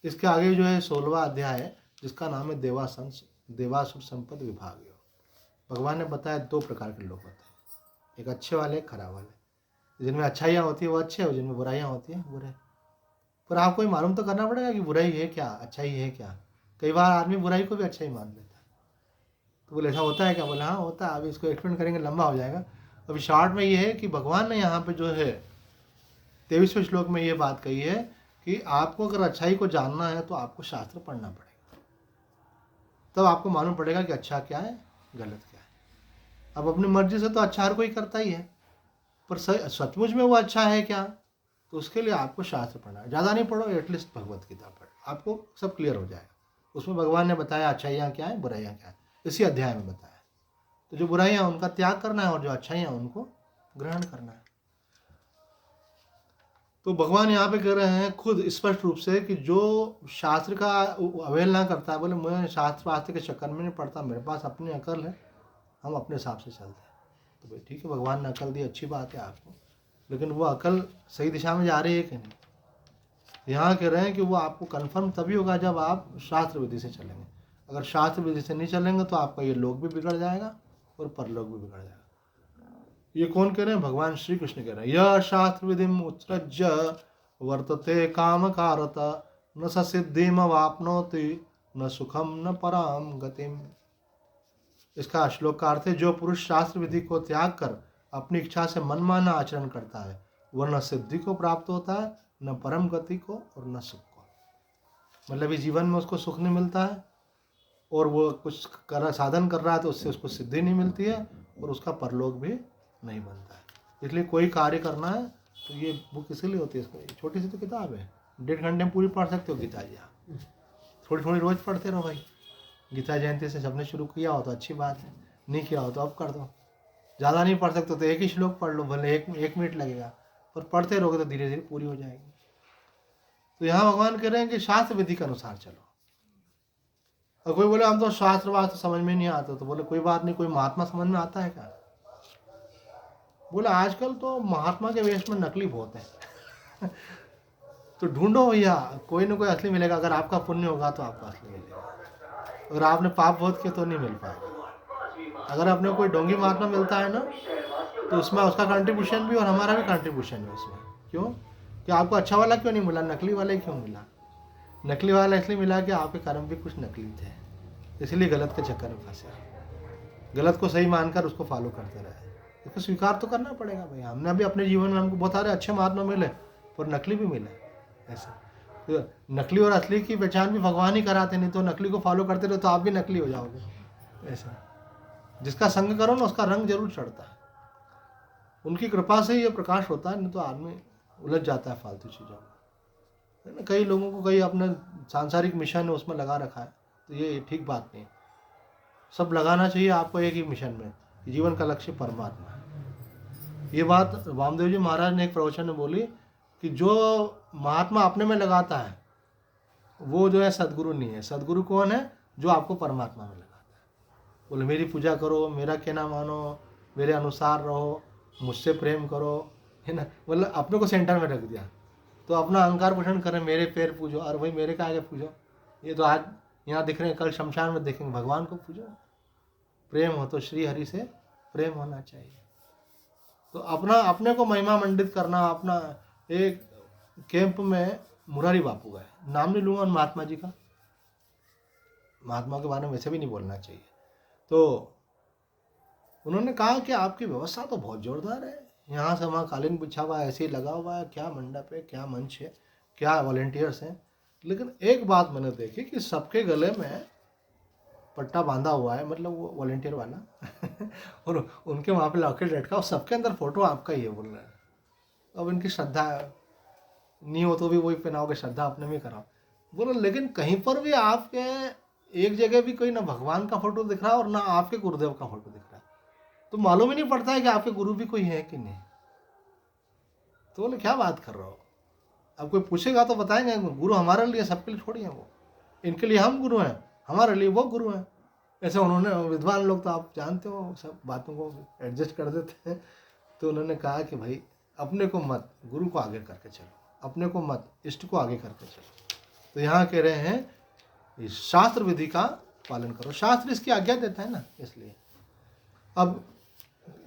इसके आगे जो है 16वां अध्याय है जिसका नाम है देवासुर संपद विभाग। भगवान ने बताया 2 प्रकार के लोग होते हैं, एक अच्छे वाले एक खराब वाले। जिनमें अच्छाइयाँ होती है वो अच्छे, और जिनमें बुराइयाँ होती हैं बुरे। पर आपको मालूम तो करना पड़ेगा कि बुराई है क्या, अच्छाई है क्या। कई बार आदमी बुराई को भी अच्छा ही मान लेता है। तो बोले ऐसा होता है क्या, बोले हाँ होता है। अभी इसको एक्सप्लेन करेंगे लंबा हो जाएगा। अभी शॉर्ट में ये है कि भगवान ने यहाँ पे जो है 23वें श्लोक में ये बात कही है कि आपको अगर अच्छाई को जानना है तो आपको शास्त्र पढ़ना पड़ेगा, तब आपको मालूम पड़ेगा कि अच्छा क्या है गलत क्या है। अब अपनी मर्जी से तो अच्छा हर कोई करता ही है, पर सचमुच में वो अच्छा है क्या, तो उसके लिए आपको शास्त्र पढ़ना है। ज़्यादा नहीं पढ़ो, एटलीस्ट भगवत गीता पढ़ो, आपको सब क्लियर हो जाएगा। उसमें भगवान ने बताया अच्छाइयाँ क्या है बुराइयाँ क्या है, इसी अध्याय में बताया। तो जो बुराइयाँ उनका त्याग करना है और जो अच्छाइयाँ उनको ग्रहण करना है। तो भगवान यहाँ पे कह रहे हैं खुद स्पष्ट रूप से कि जो शास्त्र का अवहेलना करता है, बोले मैं शास्त्र के चक्कर में नहीं पड़ता, मेरे पास अपनी अकल है, हम अपने हिसाब से चलते हैं। तो भाई ठीक है, भगवान ने अकल दी, अच्छी बात है आपको, लेकिन वो अकल सही दिशा में जा रही है कि नहीं। यहाँ कह रहे हैं कि वो आपको कंफर्म तभी होगा जब आप शास्त्र विधि से चलेंगे। अगर शास्त्र विधि से नहीं चलेंगे तो आपका ये लोक भी बिगड़ जाएगा और परलोक भी बिगड़ जाएगा। ये कौन कह रहे हैं, भगवान श्री कृष्ण कह रहे हैं। यह शास्त्र विधि उत्सृज्य वर्तते काम कारत न स सिद्धिम वापनोति न सुखम न पराम गतिम। इसका श्लोक का अर्थ है, जो पुरुष शास्त्र विधि को त्याग कर अपनी इच्छा से मनमाना आचरण करता है वह न सिद्धि को प्राप्त होता है, न परम गति को और न सुख को। मतलब इस जीवन में उसको सुख नहीं मिलता है, और वो कुछ साधन कर रहा है तो उससे उसको सिद्धि नहीं मिलती है, और उसका परलोक भी नहीं बनता है। इसलिए कोई कार्य करना है तो ये बुक इसीलिए होती है, इसको छोटी सी तो किताब है, 1.5 घंटे में पूरी पढ़ सकते हो गीता जी आप। थोड़ी थोड़ी रोज पढ़ते रहो भाई। गीता जयंती से सबने शुरू किया हो तो अच्छी बात है, नहीं किया हो तो अब कर दो। ज़्यादा नहीं पढ़ सकते तो एक ही श्लोक पढ़ लो, भले एक मिनट लगेगा, पर पढ़ते रहोगे तो धीरे धीरे पूरी हो जाएगी। तो यहाँ भगवान कह रहे हैं कि शास्त्र विधि के अनुसार चलो। और कोई बोले हम तो शास्त्र वास्त्र समझ में नहीं आता, तो बोले कोई बात नहीं, कोई महात्मा समझ में आता है क्या। बोले आजकल तो महात्मा के वेश में नकली बहुत है तो ढूंढो भैया, कोई ना कोई असली मिलेगा। अगर आपका पुण्य होगा तो आपको असली मिलेगा, अगर आपने पाप बहुत किया तो नहीं मिल पाएगा। अगर अपने कोई डोंगी महात्मा मिलता है ना तो उसमें उसका कंट्रीब्यूशन भी और हमारा भी कंट्रीब्यूशन है उसमें। क्यों कि आपको अच्छा वाला क्यों नहीं मिला, नकली वाला ही क्यों मिला। नकली वाला इसलिए मिला कि आपके कर्म भी कुछ नकली थे, इसलिए गलत के चक्कर में फंसे। गलत को सही मानकर उसको फॉलो करते रहे। इसको स्वीकार तो करना पड़ेगा भाई। हमने भी अपने जीवन में हमको बहुत सारे अच्छे महात्मा मिले पर नकली भी मिले। ऐसा तो नकली और असली की पहचान भी भगवान ही कराते, नहीं तो नकली को फॉलो करते रहे तो आप भी नकली हो जाओगे। ऐसा जिसका संग करो ना उसका रंग जरूर चढ़ता है, उनकी कृपा से ये प्रकाश होता है, नहीं तो आदमी उलझ जाता है फालतू चीज़ों में। कई लोगों को कई अपने सांसारिक मिशन है उसमें लगा रखा है, तो ये ठीक बात नहीं। सब लगाना चाहिए आपको एक ही मिशन में, जीवन का लक्ष्य परमात्मा है। ये बात वामदेव जी महाराज ने एक प्रवचन में बोली कि जो महात्मा अपने में लगाता है वो जो है सदगुरु नहीं है। सदगुरु कौन है, जो आपको परमात्मा में लगाता है। बोले मेरी पूजा करो, मेरा कहना मानो, मेरे अनुसार रहो, मुझसे प्रेम करो, है ना। मतलब अपने को सेंटर में रख दिया। तो अपना अहंकार पोषण करें, मेरे पैर पूजो। और भाई मेरे का आगे पूजो, ये तो आज यहाँ दिख रहे हैं, कल शमशान में देखेंगे। भगवान को पूजो। प्रेम हो तो श्री हरि से प्रेम होना चाहिए। तो अपना अपने को महिमा मंडित करना। अपना एक कैंप में मुरारी बापू गए, नाम नहीं लूँगा महात्मा जी का, महात्मा के बारे में वैसे भी नहीं बोलना चाहिए। तो उन्होंने कहा कि आपकी व्यवस्था तो बहुत जोरदार है, यहाँ से वहाँ कालीन बिछा हुआ है, ऐसे ही लगा हुआ है, क्या मंडप है, क्या मंच है, क्या वॉलेंटियर्स हैं। लेकिन एक बात मैंने देखी कि सबके गले में पट्टा बांधा हुआ है, मतलब वो वॉलेंटियर वाला और उनके वहाँ पे लॉकेट लटका और सबके अंदर फोटो आपका ही है, बोल रहे हैं। अब इनकी श्रद्धा नहीं हो तो भी वही पहनाओगे, श्रद्धा अपने में कराओ। बोलो लेकिन कहीं पर भी आपके एक जगह भी कोई ना भगवान का फोटो दिख रहा है और ना आपके गुरुदेव का फोटो दिख रहा है, तो मालूम ही नहीं पड़ता है कि आपके गुरु भी कोई है कि नहीं। तो बोले क्या बात कर रहे हो, अब कोई पूछेगा तो बताएंगे गुरु हमारे लिए, सबके लिए छोड़िए, वो इनके लिए हम गुरु हैं, हमारे लिए वो गुरु हैं। ऐसे उन्होंने, विद्वान लोग तो आप जानते हो सब बातों को एडजस्ट कर देते हैं। तो उन्होंने कहा कि भाई अपने को मत, गुरु को आगे करके चलो, अपने को मत, इष्ट को आगे करके चलो। तो यहाँ कह रहे हैं इस शास्त्र विधि का पालन करो, शास्त्र इसकी आज्ञा देता है ना, इसलिए। अब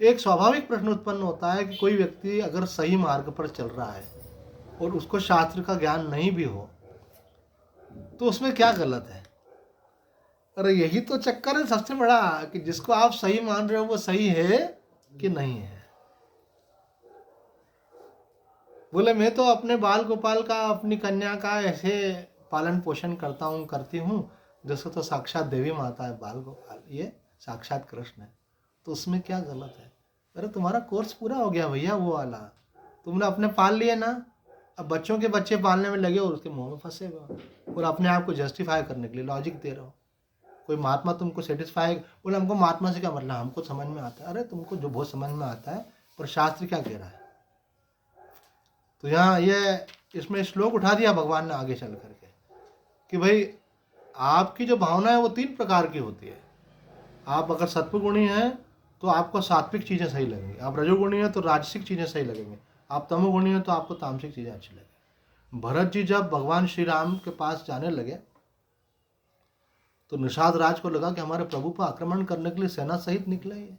एक स्वाभाविक प्रश्न उत्पन्न होता है कि कोई व्यक्ति अगर सही मार्ग पर चल रहा है और उसको शास्त्र का ज्ञान नहीं भी हो तो उसमें क्या गलत है। अरे यही तो चक्कर है सबसे बड़ा, कि जिसको आप सही मान रहे हो वो सही है कि नहीं है। बोले मैं तो अपने बाल गोपाल का, अपनी कन्या का ऐसे पालन पोषण करता हूँ, करती हूँ, जैसे तो साक्षात देवी माता है बाल गोपाल, ये साक्षात कृष्ण है, तो उसमें क्या गलत है। अरे तुम्हारा कोर्स पूरा हो गया भैया, वो वाला तुमने अपने पाल लिए ना, अब बच्चों के बच्चे पालने में लगे और उसके मुंह में फंसे हुए और अपने आप को जस्टिफाई करने के लिए लॉजिक दे रहे हो। कोई महात्मा तुमको सेटिस्फाई, बोले हमको महात्मा से क्या मतलब, हमको समझ में आता है। अरे तुमको जो बहुत समझ में आता है, पर शास्त्र क्या कह रहा है। तो यहाँ ये इसमें श्लोक उठा दिया भगवान ने आगे चल करके कि भाई आपकी जो भावना है वो 3 प्रकार की होती है। आप अगर सत्वगुणी हैं तो आपको सात्विक चीज़ें सही लगेंगी, आप रजोगुणी हैं तो राजसिक चीज़ें सही लगेंगी, आप तमोगुणी हैं तो आपको तामसिक चीज़ें अच्छी लगेंगी। भरत जी जब भगवान श्री राम के पास जाने लगे तो निषाद राज को लगा कि हमारे प्रभु पर आक्रमण करने के लिए सेना सहित निकले ये।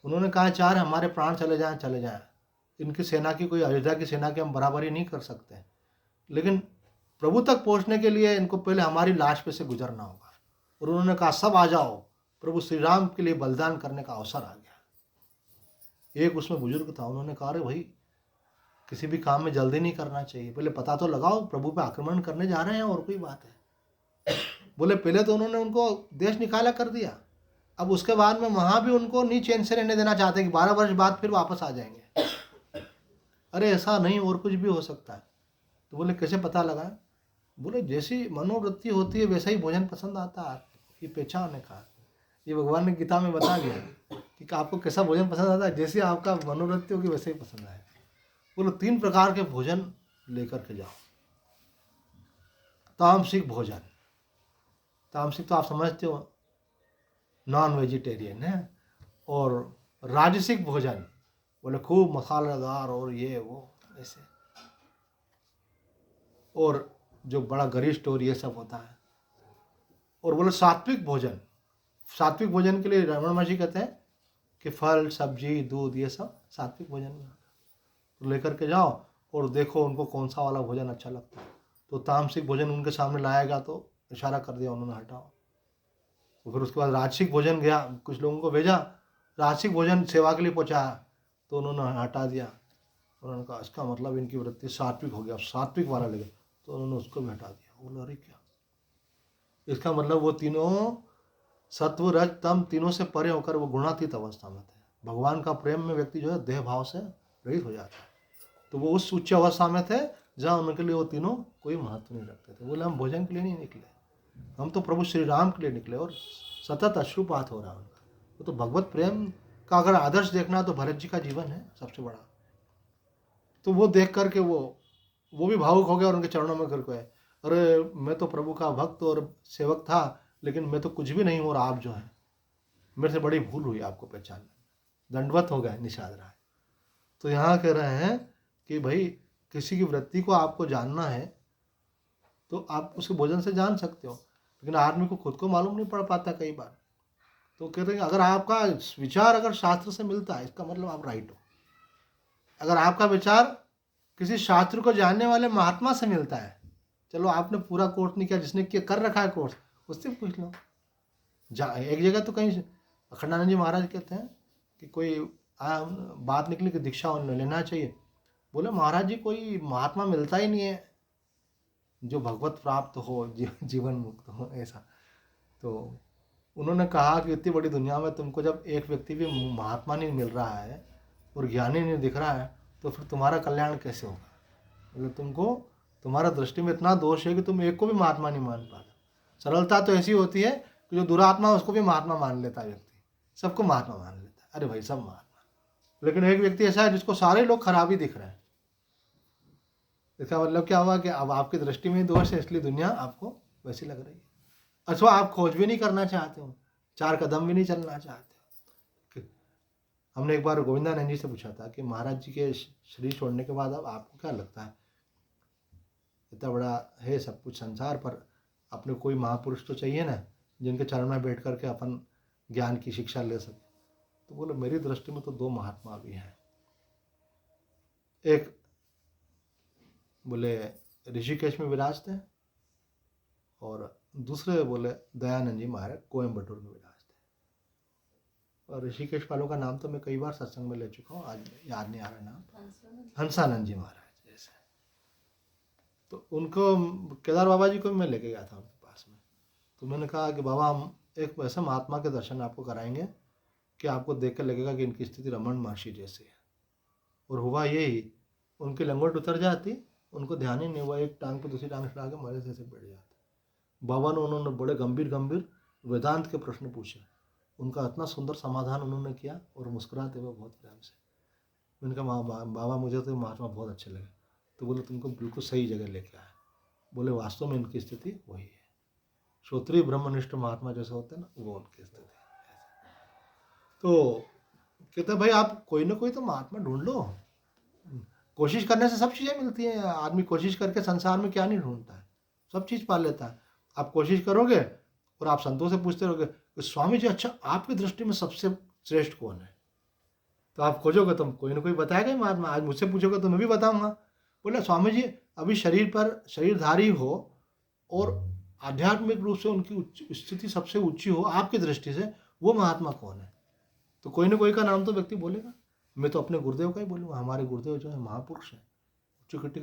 उन्होंने कहा चाहे हमारे प्राण चले जाएं चले जाएं, इनकी सेना की, कोई अयोध्या की सेना की हम बराबरी नहीं कर सकते, लेकिन प्रभु तक पहुंचने के लिए इनको पहले हमारी लाश पे से गुजरना होगा। और उन्होंने कहा सब आ जाओ, प्रभु श्री राम के लिए बलिदान करने का अवसर आ गया। एक उसमें बुजुर्ग था, उन्होंने कहा अरे भाई किसी भी काम में जल्दी नहीं करना चाहिए, पहले पता तो लगाओ प्रभु पे आक्रमण करने जा रहे हैं और कोई बात है। बोले पहले तो उन्होंने उनको देश निकाला कर दिया, अब उसके बाद में वहाँ भी उनको नहीं चैन से रहने देना चाहते कि 12 वर्ष बाद फिर वापस आ जाएंगे। अरे ऐसा नहीं, और कुछ भी हो सकता है। तो बोले कैसे पता लगा। बोले जैसी मनोवृत्ति होती है वैसा ही भोजन पसंद आता है, ये पहचान ने कहा। ये भगवान ने गीता में बता दिया कि आपको कैसा भोजन पसंद आता है, जैसे आपका मनोवृत्ति होगी वैसे ही पसंद आए। बोलो 3 प्रकार के भोजन लेकर के जाओ। तामसिक भोजन, तामसिक तो आप समझते हो नॉन वेजिटेरियन है, और राजसिक भोजन बोले खूब मसालेदार और ये वो ऐसे, और जो बड़ा गरिष्ठ और ये सब होता है। और बोले सात्विक भोजन, सात्विक भोजन के लिए रमण महर्षि कहते हैं कि फल सब्जी दूध ये सब सात्विक भोजन में तो लेकर के जाओ और देखो उनको कौन सा वाला भोजन अच्छा लगता है। तो तामसिक भोजन उनके सामने लाएगा तो इशारा कर दिया उन्होंने, हटाओ। तो फिर उसके बाद राजसिक भोजन गया, कुछ लोगों को भेजा, राजसिक भोजन सेवा के लिए पहुँचाया तो उन्होंने हटा दिया। उन्होंने कहा इसका मतलब इनकी वृत्ति सात्विक हो गया, सात्विक वाला लगे, तो उन्होंने उसको भी हटा दिया। बोला अरे क्या, इसका मतलब वो तीनों सत्व रज तम तीनों से परे होकर वो गुणातीत अवस्था में थे। भगवान का प्रेम में व्यक्ति जो है देह भाव से रहित हो जाता है, तो वो उस उच्च अवस्था में थे जहाँ उनके लिए वो तीनों कोई महत्व नहीं रखते थे। बोले हम भोजन के लिए नहीं निकले, हम तो प्रभु श्री राम के लिए निकले, और सतत अश्रुपात हो रहा है उनका। वो तो भगवत प्रेम का अगर आदर्श देखना तो भरत जी का जीवन है सबसे बड़ा। तो वो देख करके वो भी भावुक हो गया और उनके चरणों में गिर गए। अरे मैं तो प्रभु का भक्त और सेवक था, लेकिन मैं तो कुछ भी नहीं हूँ और आप जो हैं। मेरे से बड़ी भूल हुई आपको पहचानने, दंडवत हो गया निषाद राय। तो यहाँ कह रहे हैं कि भाई किसी की वृत्ति को आपको जानना है तो आप उसके भोजन से जान सकते हो, लेकिन आदमी को खुद को मालूम नहीं पड़ पाता कई बार। तो कहते हैं अगर आपका विचार अगर शास्त्र से मिलता है, इसका मतलब आप राइट हो। अगर आपका विचार किसी शास्त्र को जानने वाले महात्मा से मिलता है, चलो आपने पूरा कोर्स नहीं किया, जिसने किया कर रखा है कोर्स, उससे पूछ लो। एक जगह तो कहीं अखंडानंद जी महाराज कहते हैं कि कोई बात निकली कि दीक्षा लेना चाहिए। बोले महाराज जी कोई महात्मा मिलता ही नहीं है जो भगवत प्राप्त हो, जीवन मुक्त हो ऐसा। तो उन्होंने कहा कि इतनी बड़ी दुनिया में तुमको जब एक व्यक्ति भी महात्मा नहीं मिल रहा है और ज्ञानी नहीं दिख रहा है तो फिर तुम्हारा कल्याण कैसे होगा? मतलब तुमको तुम्हारा दृष्टि में इतना दोष है कि तुम एक को भी महात्मा नहीं मान पाते। सरलता तो ऐसी होती है कि जो दुरात्मा है उसको भी महात्मा मान लेता है व्यक्ति, सबको महात्मा मान लेता है, अरे भाई सब महात्मा। लेकिन एक व्यक्ति ऐसा है जिसको सारे लोग खराब ही दिख रहे हैं। इसका मतलब क्या हुआ कि अब आपकी दृष्टि में दोष है, इसलिए दुनिया आपको वैसी लग रही है। अथवा आप खोज भी नहीं करना चाहते हो, 4 कदम भी नहीं चलना चाहते हो। हमने एक बार गोविंदानंद जी से पूछा था कि महाराज जी के शरीर छोड़ने के बाद अब आपको क्या लगता है, इतना बड़ा है सब कुछ संसार पर, अपने कोई महापुरुष तो चाहिए ना जिनके चरण में बैठ करके अपन ज्ञान की शिक्षा ले सके। तो बोले मेरी दृष्टि में तो 2 महात्मा भी हैं। एक बोले ऋषिकेश में विराजते हैं और दूसरे बोले दयानंद जी महाराज कोयम्बटूर में विराजते हैं। और ऋषिकेश वालों का नाम तो मैं कई बार सत्संग में ले चुका हूँ, आज याद नहीं आ रहा नाम, हंसानंद जी महाराज जैसे। तो उनको केदार बाबा जी को मैं लेके गया था उनके पास में। तो मैंने कहा कि बाबा हम एक ऐसे महात्मा के दर्शन आपको कराएंगे कि आपको देख कर लगेगा कि इनकी स्थिति रमन महर्षि जैसी है। और हुआ यही, उनकी लंगोट उतर जाती, उनको ध्यान ही नहीं हुआ, एक टांग पे दूसरी टांग चढ़ा के मरे से बैठ जाते। बाबा ने उन्होंने बड़े गंभीर वेदांत के प्रश्न पूछे, उनका इतना सुंदर समाधान उन्होंने किया और मुस्कुराते हुए बहुत प्रेम से। मैंने कहा बाबा मुझे तो महात्मा बहुत अच्छे लगे। तो बोले तुमको बिल्कुल सही जगह लेके आया। बोले वास्तव में इनकी स्थिति वही है, श्रोत्रिय ब्रह्मनिष्ठ महात्मा जैसे होते हैं ना, वो उनकी स्थिति है। तो कहते भाई आप कोई ना कोई तो महात्मा ढूंढ लो, कोशिश करने से सब चीज़ें मिलती हैं। आदमी कोशिश करके संसार में क्या नहीं ढूंढता है, सब चीज़ पा लेता है। आप कोशिश करोगे और आप संतों से पूछते रहोगे कि स्वामी जी अच्छा आपकी दृष्टि में सबसे श्रेष्ठ कौन है, तो आप खोजोगे तो कोई ना कोई बताएगा ही महात्मा। आज मुझसे पूछोगे तो मैं भी बताऊंगा। बोले स्वामी जी अभी शरीर पर शरीरधारी हो और आध्यात्मिक रूप से उनकी स्थिति सबसे ऊंची हो आपकी दृष्टि से, वो महात्मा कौन है? तो कोई ना कोई का नाम तो व्यक्ति बोलेगा। मैं तो अपने गुरुदेव का ही बोलूँगा। हमारे गुरुदेव जो है महापुरुष है,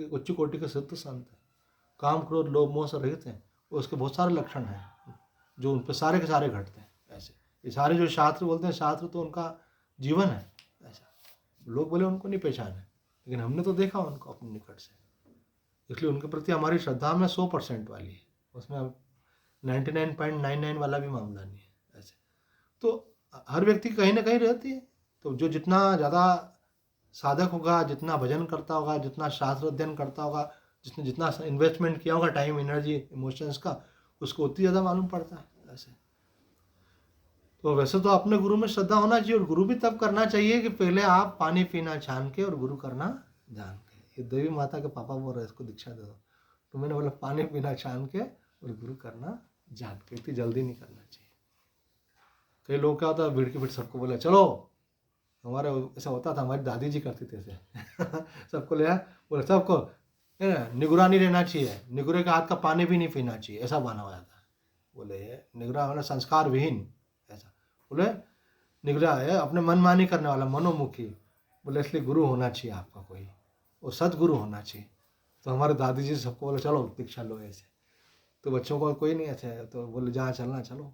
उच्च कोटि के सिद्ध संत है, काम क्रोध लोभ मोह से रहित हैं। उसके बहुत सारे लक्षण हैं जो उन पर सारे के सारे घटते हैं। ऐसे ये सारे जो शास्त्र बोलते हैं, शास्त्र तो उनका जीवन है। ऐसा लोग बोले उनको नहीं पहचाने, लेकिन हमने तो देखा उनको अपने निकट से, इसलिए उनके प्रति हमारी श्रद्धा में 100% वाली है, उसमें 99.99 वाला भी मामला नहीं है। ऐसे तो हर व्यक्ति कहीं ना कहीं रहती है। तो जो जितना ज़्यादा साधक होगा, जितना भजन करता होगा, जितना शास्त्र अध्ययन करता होगा, जिसने जितना इन्वेस्टमेंट किया होगा टाइम एनर्जी इमोशंस का, उसको उतनी ज़्यादा मालूम पड़ता है। ऐसे तो वैसे तो अपने गुरु में श्रद्धा होना चाहिए, और गुरु भी तब करना चाहिए कि पहले आप पानी पीना छान के और गुरु करना जान के। ये देवी माता के पापा बोल रहे इसको दीक्षा दे दो, तो मैंने बोला पानी पीना छान के और गुरु करना जान के, इतनी जल्दी नहीं करना चाहिए। कई लोग क्या होता है भीड़ की भीड़ सबको बोले चलो, हमारे ऐसा होता था, हमारी दादी जी करती थे ऐसे सबको ले आए, बोले सबको निगुरा नहीं रहना चाहिए, निगुरे के हाथ का पानी भी नहीं पीना चाहिए, ऐसा बना हुआ था। बोले निगुरा वाला संस्कार विहीन, ऐसा बोले निगुरा है अपने मनमानी करने वाला, मनोमुखी। बोले इसलिए गुरु होना चाहिए आपका कोई, और सदगुरु होना चाहिए। तो हमारे दादी जी सबको बोले चलो दीक्षा लो ऐसे। तो बच्चों को कोई नहीं ऐसे, तो बोले जहाँ चलना चलो,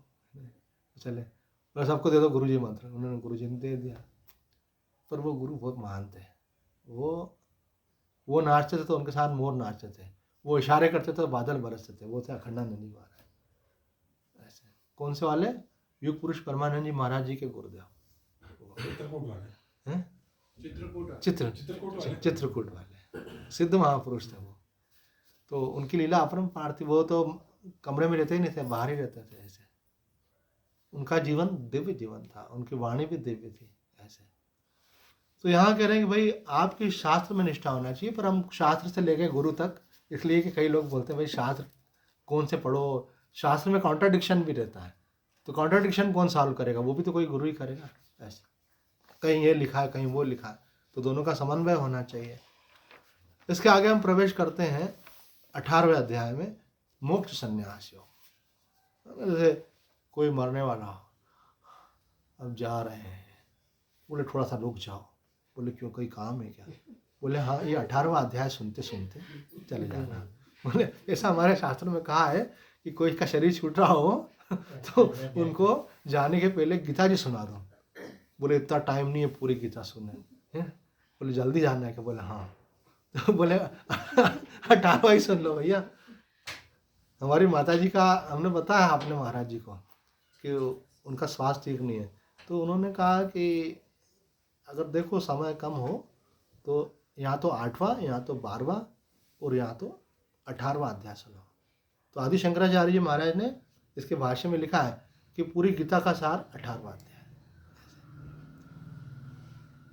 चले। बोले सबको दे दो गुरु जी मंत्र, उन्होंने गुरु जी ने दे दिया। पर वो गुरु बहुत महान थे। वो नाचते थे तो उनके साथ मोर नाचते थे, वो इशारे करते थे तो बादल बरसते थे। वो थे अखंडानंद जी महाराज। ऐसे कौन से वाले? युग पुरुष परमानंद जी महाराज जी के गुरुदेव, चित्रकूट वाले सिद्ध महापुरुष थे वो। तो उनकी लीला अपरंपार थी। वो तो कमरे में रहते ही नहीं थे, बाहर ही रहते थे। ऐसे उनका जीवन दिव्य जीवन था, उनकी वाणी भी दिव्य थी ऐसे। तो यहाँ कह रहे हैं कि भाई आपकी शास्त्र में निष्ठा होना चाहिए, पर हम शास्त्र से लेके गुरु तक, इसलिए कि कई लोग बोलते हैं भाई शास्त्र कौन से पढ़ो, शास्त्र में कॉन्ट्राडिक्शन भी रहता है, तो कॉन्ट्राडिक्शन कौन सॉल्व करेगा, वो भी तो कोई गुरु ही करेगा ऐसे। कहीं ये लिखा है कहीं वो लिखा है, तो दोनों का समन्वय होना चाहिए। इसके आगे हम प्रवेश करते हैं 18वें अध्याय में, मोक्ष संन्यास योग। जैसे कोई मरने वाला हो, अब जा रहे हैं, बोले थोड़ा सा रुक जाओ, बोले क्यों कोई काम है क्या, बोले हाँ ये 18वां अध्याय सुनते सुनते चले जाना। बोले ऐसा हमारे शास्त्र में कहा है कि कोई का शरीर छूट रहा हो तो उनको जाने के पहले गीता जी सुना दो। बोले इतना टाइम नहीं है पूरी गीता सुने, बोले जल्दी जाना है क्या, बोले हाँ। तो बोले 18वां ही सुन लो भैया। हमारी माता जी का हमने बताया अपने महाराज जी को कि उनका स्वास्थ्य ठीक नहीं है, तो उन्होंने कहा कि अगर देखो समय कम हो तो यहाँ तो 8वां, यहाँ तो 12वां और यहाँ तो 18वां अध्याय सुनो। तो आदि शंकराचार्य जी महाराज ने इसके भाष्य में लिखा है कि पूरी गीता का सार 18वां अध्याय।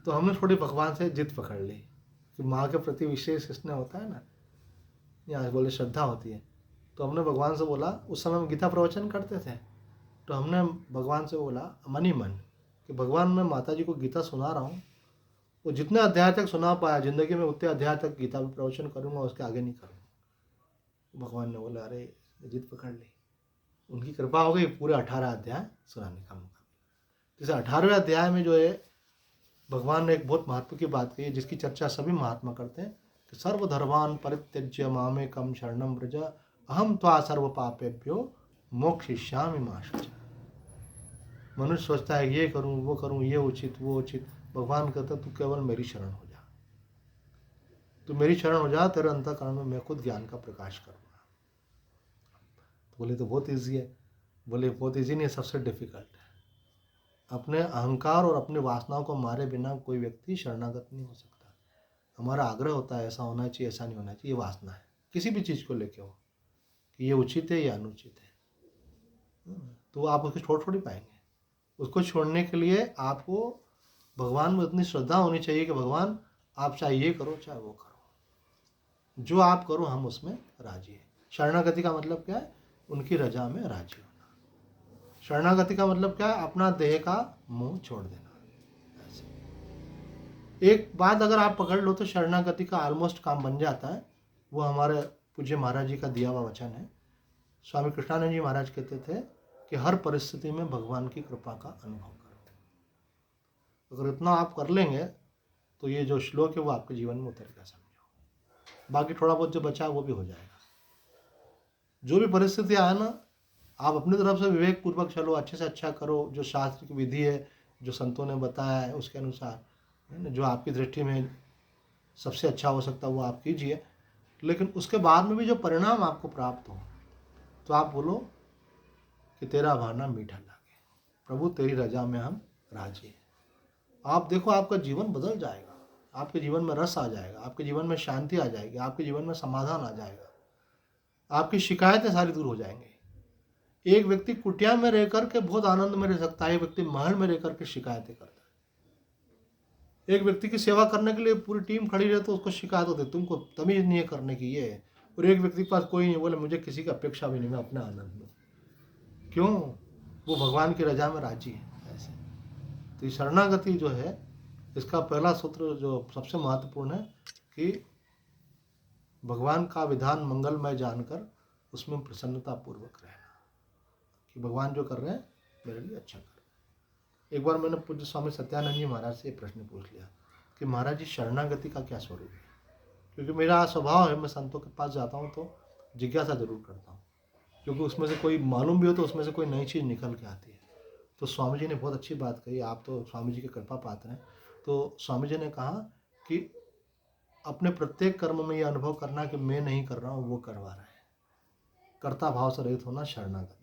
तो हमने थोड़ी भगवान से जिद पकड़ ली कि माँ के प्रति विशेष स्नेह होता है ना, यहाँ बोले श्रद्धा होती है, तो हमने भगवान से बोला, उस समय हम गीता प्रवचन करते थे, तो हमने भगवान से बोला मन ही मन कि भगवान मैं माता जी को गीता सुना रहा हूँ, वो जितने अध्याय तक सुना पाया जिंदगी में उतने अध्याय तक गीता प्रवचन करूँगा, उसके आगे नहीं करूँगा। भगवान ने बोला अरे जिद पकड़ ली, उनकी कृपा हो गई, पूरे 18 अध्याय सुनाने का मौका मिला। जैसे 18वें अध्याय में जो है भगवान ने एक बहुत महत्व की बात कही है, जिसकी चर्चा सभी महात्मा करते हैं कि सर्वधर्मान् परित्यज्य मामेकं शरणं व्रज अहम त्वा सर्व पापेभ्यो मोक्षयिष्यामि मा शुचः। मनुष्य सोचता है ये करूं वो करूं, ये उचित वो उचित, भगवान कहता तू केवल मेरी शरण हो जा, तू मेरी शरण हो जा, तेरे अंतःकरण में मैं खुद ज्ञान का प्रकाश करूंगा। तो बोले तो बहुत ईजी है, बोले बहुत ईजी नहीं है, सबसे डिफिकल्ट है। अपने अहंकार और अपने वासनाओं को मारे बिना कोई व्यक्ति शरणागत नहीं हो सकता। हमारा आग्रह होता है ऐसा होना चाहिए ऐसा नहीं होना चाहिए, ये वासना है किसी भी चीज़ को लेके हो कि ये उचित है या अनुचित है, तो आप उसको छोड़ थोड़ी पाएंगे। उसको छोड़ने के लिए आपको भगवान में इतनी श्रद्धा होनी चाहिए कि भगवान आप चाहे ये करो चाहे वो करो, जो आप करो हम उसमें राजी हैं। शरणागति का मतलब क्या है, उनकी रजा में राजी होना। शरणागति का मतलब क्या है, अपना देह का मोह छोड़ देना। ऐसे एक बात अगर आप पकड़ लो तो शरणागति का ऑलमोस्ट काम बन जाता है। वो हमारे पूज्य महाराज जी का दिया हुआ वचन है। स्वामी कृष्णानंद जी महाराज कहते थे कि हर परिस्थिति में भगवान की कृपा का अनुभव करो। अगर इतना आप कर लेंगे तो ये जो श्लोक है वो आपके जीवन में उतरेगा, समझो। बाकी थोड़ा बहुत जो बचा वो भी हो जाएगा। जो भी परिस्थिति आए ना, आप अपनी तरफ से विवेक पूर्वक चलो, अच्छे से अच्छा करो, जो शास्त्र की विधि है, जो संतों ने बताया है उसके अनुसार, है ना, जो आपकी दृष्टि में सबसे अच्छा हो सकता है वो आप कीजिए। लेकिन उसके बाद में भी जो परिणाम आपको प्राप्त हो तो आप बोलो कि तेरा भाना मीठा लागे, प्रभु तेरी रजा में हम राजी हैं। आप देखो आपका जीवन बदल जाएगा, आपके जीवन में रस आ जाएगा, आपके जीवन में शांति आ जाएगी, आपके जीवन में समाधान आ जाएगा, आपकी शिकायतें सारी दूर हो जाएंगी। एक व्यक्ति कुटिया में रह करके बहुत आनंद में रह सकता है, एक व्यक्ति महल में रह करके शिकायतें करता है। एक व्यक्ति की सेवा करने के लिए पूरी टीम खड़ी रहे तो उसको शिकायत होती है तुमको तमीज नहीं है करने की ये, और एक व्यक्ति के पास कोई नहीं, बोले मुझे किसी की अपेक्षा भी नहीं, मैं अपने आनंद में। क्यों? वो भगवान की रजा में राजी है। ऐसे तो शरणागति जो है इसका पहला सूत्र जो सबसे महत्वपूर्ण है कि भगवान का विधान मंगलमय जानकर उसमें प्रसन्नता पूर्वक रहना कि भगवान जो कर रहे हैं मेरे लिए अच्छा कर रहे हैं। एक बार मैंने पूज्य स्वामी सत्यानंद जी महाराज से एक प्रश्न पूछ लिया कि महाराज जी शरणागति का क्या स्वरूप है, क्योंकि मेरा स्वभाव है मैं संतों के पास जाता हूँ तो जिज्ञासा जरूर करता हूँ, क्योंकि उसमें से कोई मालूम भी हो तो उसमें से कोई नई चीज़ निकल के आती है। तो स्वामी जी ने बहुत अच्छी बात कही, आप तो स्वामी जी के कृपा पात्र हैं। तो स्वामी जी ने कहा कि अपने प्रत्येक कर्म में ये अनुभव करना कि मैं नहीं कर रहा हूँ वो करवा रहा है, कर्ता भाव से रहित होना शरणागति।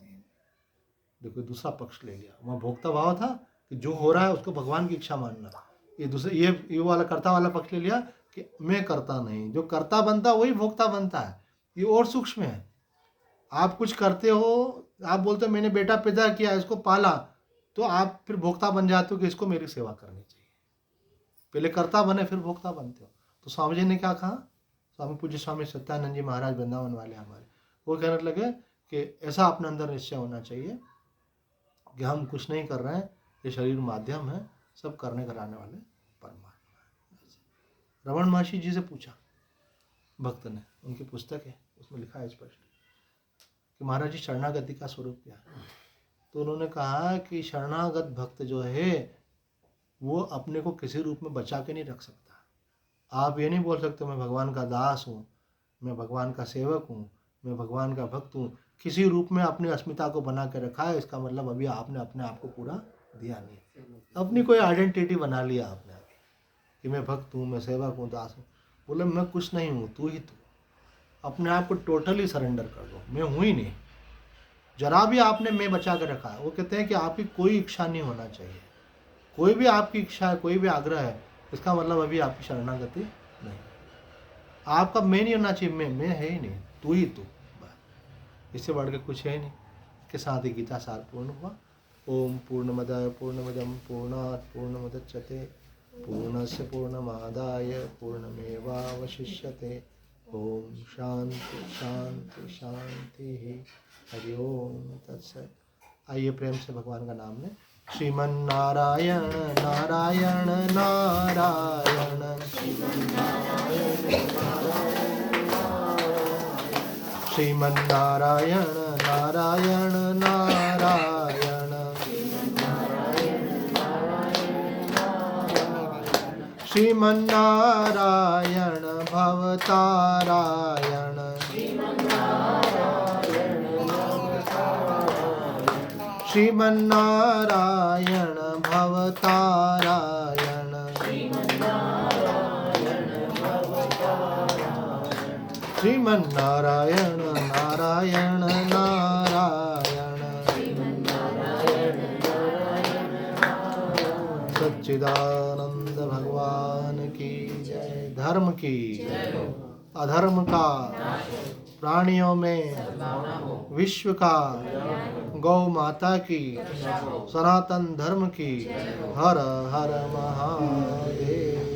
देखो दूसरा पक्ष ले लिया, वहाँ भोक्ता भाव था कि जो हो रहा है उसको भगवान की इच्छा मानना, ये दूसरे ये वाला कर्ता वाला पक्ष ले लिया कि मैं करता नहीं, जो कर्ता बनता वही भोक्ता बनता है। ये और सूक्ष्म है। आप कुछ करते हो, आप बोलते हो मैंने बेटा पैदा किया, इसको पाला, तो आप फिर भोक्ता बन जाते हो कि इसको मेरी सेवा करनी चाहिए। पहले कर्ता बने फिर भोक्ता बनते हो। तो स्वामी जी ने क्या कहा, स्वामी पूज्य स्वामी सत्यानंद जी महाराज वृंदावन वाले हमारे, वो कहने लगे कि ऐसा अपने अंदर निश्चय होना चाहिए कि हम कुछ नहीं कर रहे हैं, ये शरीर माध्यम है, सब करने कराने वाले परमात्मा है। रमन महर्षि जी से पूछा भक्त ने, उनकी पुस्तक है उसमें लिखा है स्पष्ट कि महाराज जी शरणागति का स्वरूप क्या है। तो उन्होंने कहा कि शरणागत भक्त जो है वो अपने को किसी रूप में बचा के नहीं रख सकता। आप ये नहीं बोल सकते मैं भगवान का दास हूँ, मैं भगवान का सेवक हूँ, मैं भगवान का भक्त हूँ, किसी रूप में अपनी अस्मिता को बना के रखा है, इसका मतलब अभी आपने अपने आप को पूरा दिया नहीं, अपनी कोई आइडेंटिटी बना लिया आपने अभी कि मैं भक्त हूँ, मैं सेवक हूँ, दास हूँ। बोले मैं कुछ नहीं हूँ, तू ही तू। अपने आप को टोटली सरेंडर कर दो, मैं हूँ ही नहीं। जरा भी आपने मैं बचा के रखा है। वो कहते हैं कि आपकी कोई इच्छा नहीं होना चाहिए, कोई भी आपकी इच्छा है, कोई भी आग्रह है, इसका मतलब अभी आपकी शरणागति नहीं। आपका मैं नहीं होना चाहिए, मैं है ही नहीं, तू ही तू, इससे बढ़ के कुछ है नहीं। इसके साथ ही गीता सार पूर्ण हुआ। ओम पूर्णमदाय पूर्णमिदं पूर्णात् पूर्णमुदच्यते पूर्णस्य पूर्णमादाय पूर्णमेवावशिष्यते। ओम शांति शांति शांति। हरि ओम तत्सत्। आइए प्रेम से भगवान का नाम लें। श्रीमन नारायण नारायण नारायण, श्रीमन नारायण नारायण नारायण, श्रीमन नारायण भवतारायण, श्रीमन नारायण भवतारायण, श्रीमन नारायण नारायण नारायण, सच्चिदानंद भगवान की जय। धर्म की अधर्म का, प्राणियों में विश्व का, गौ माता की, सनातन धर्म की। हर हर महादेव।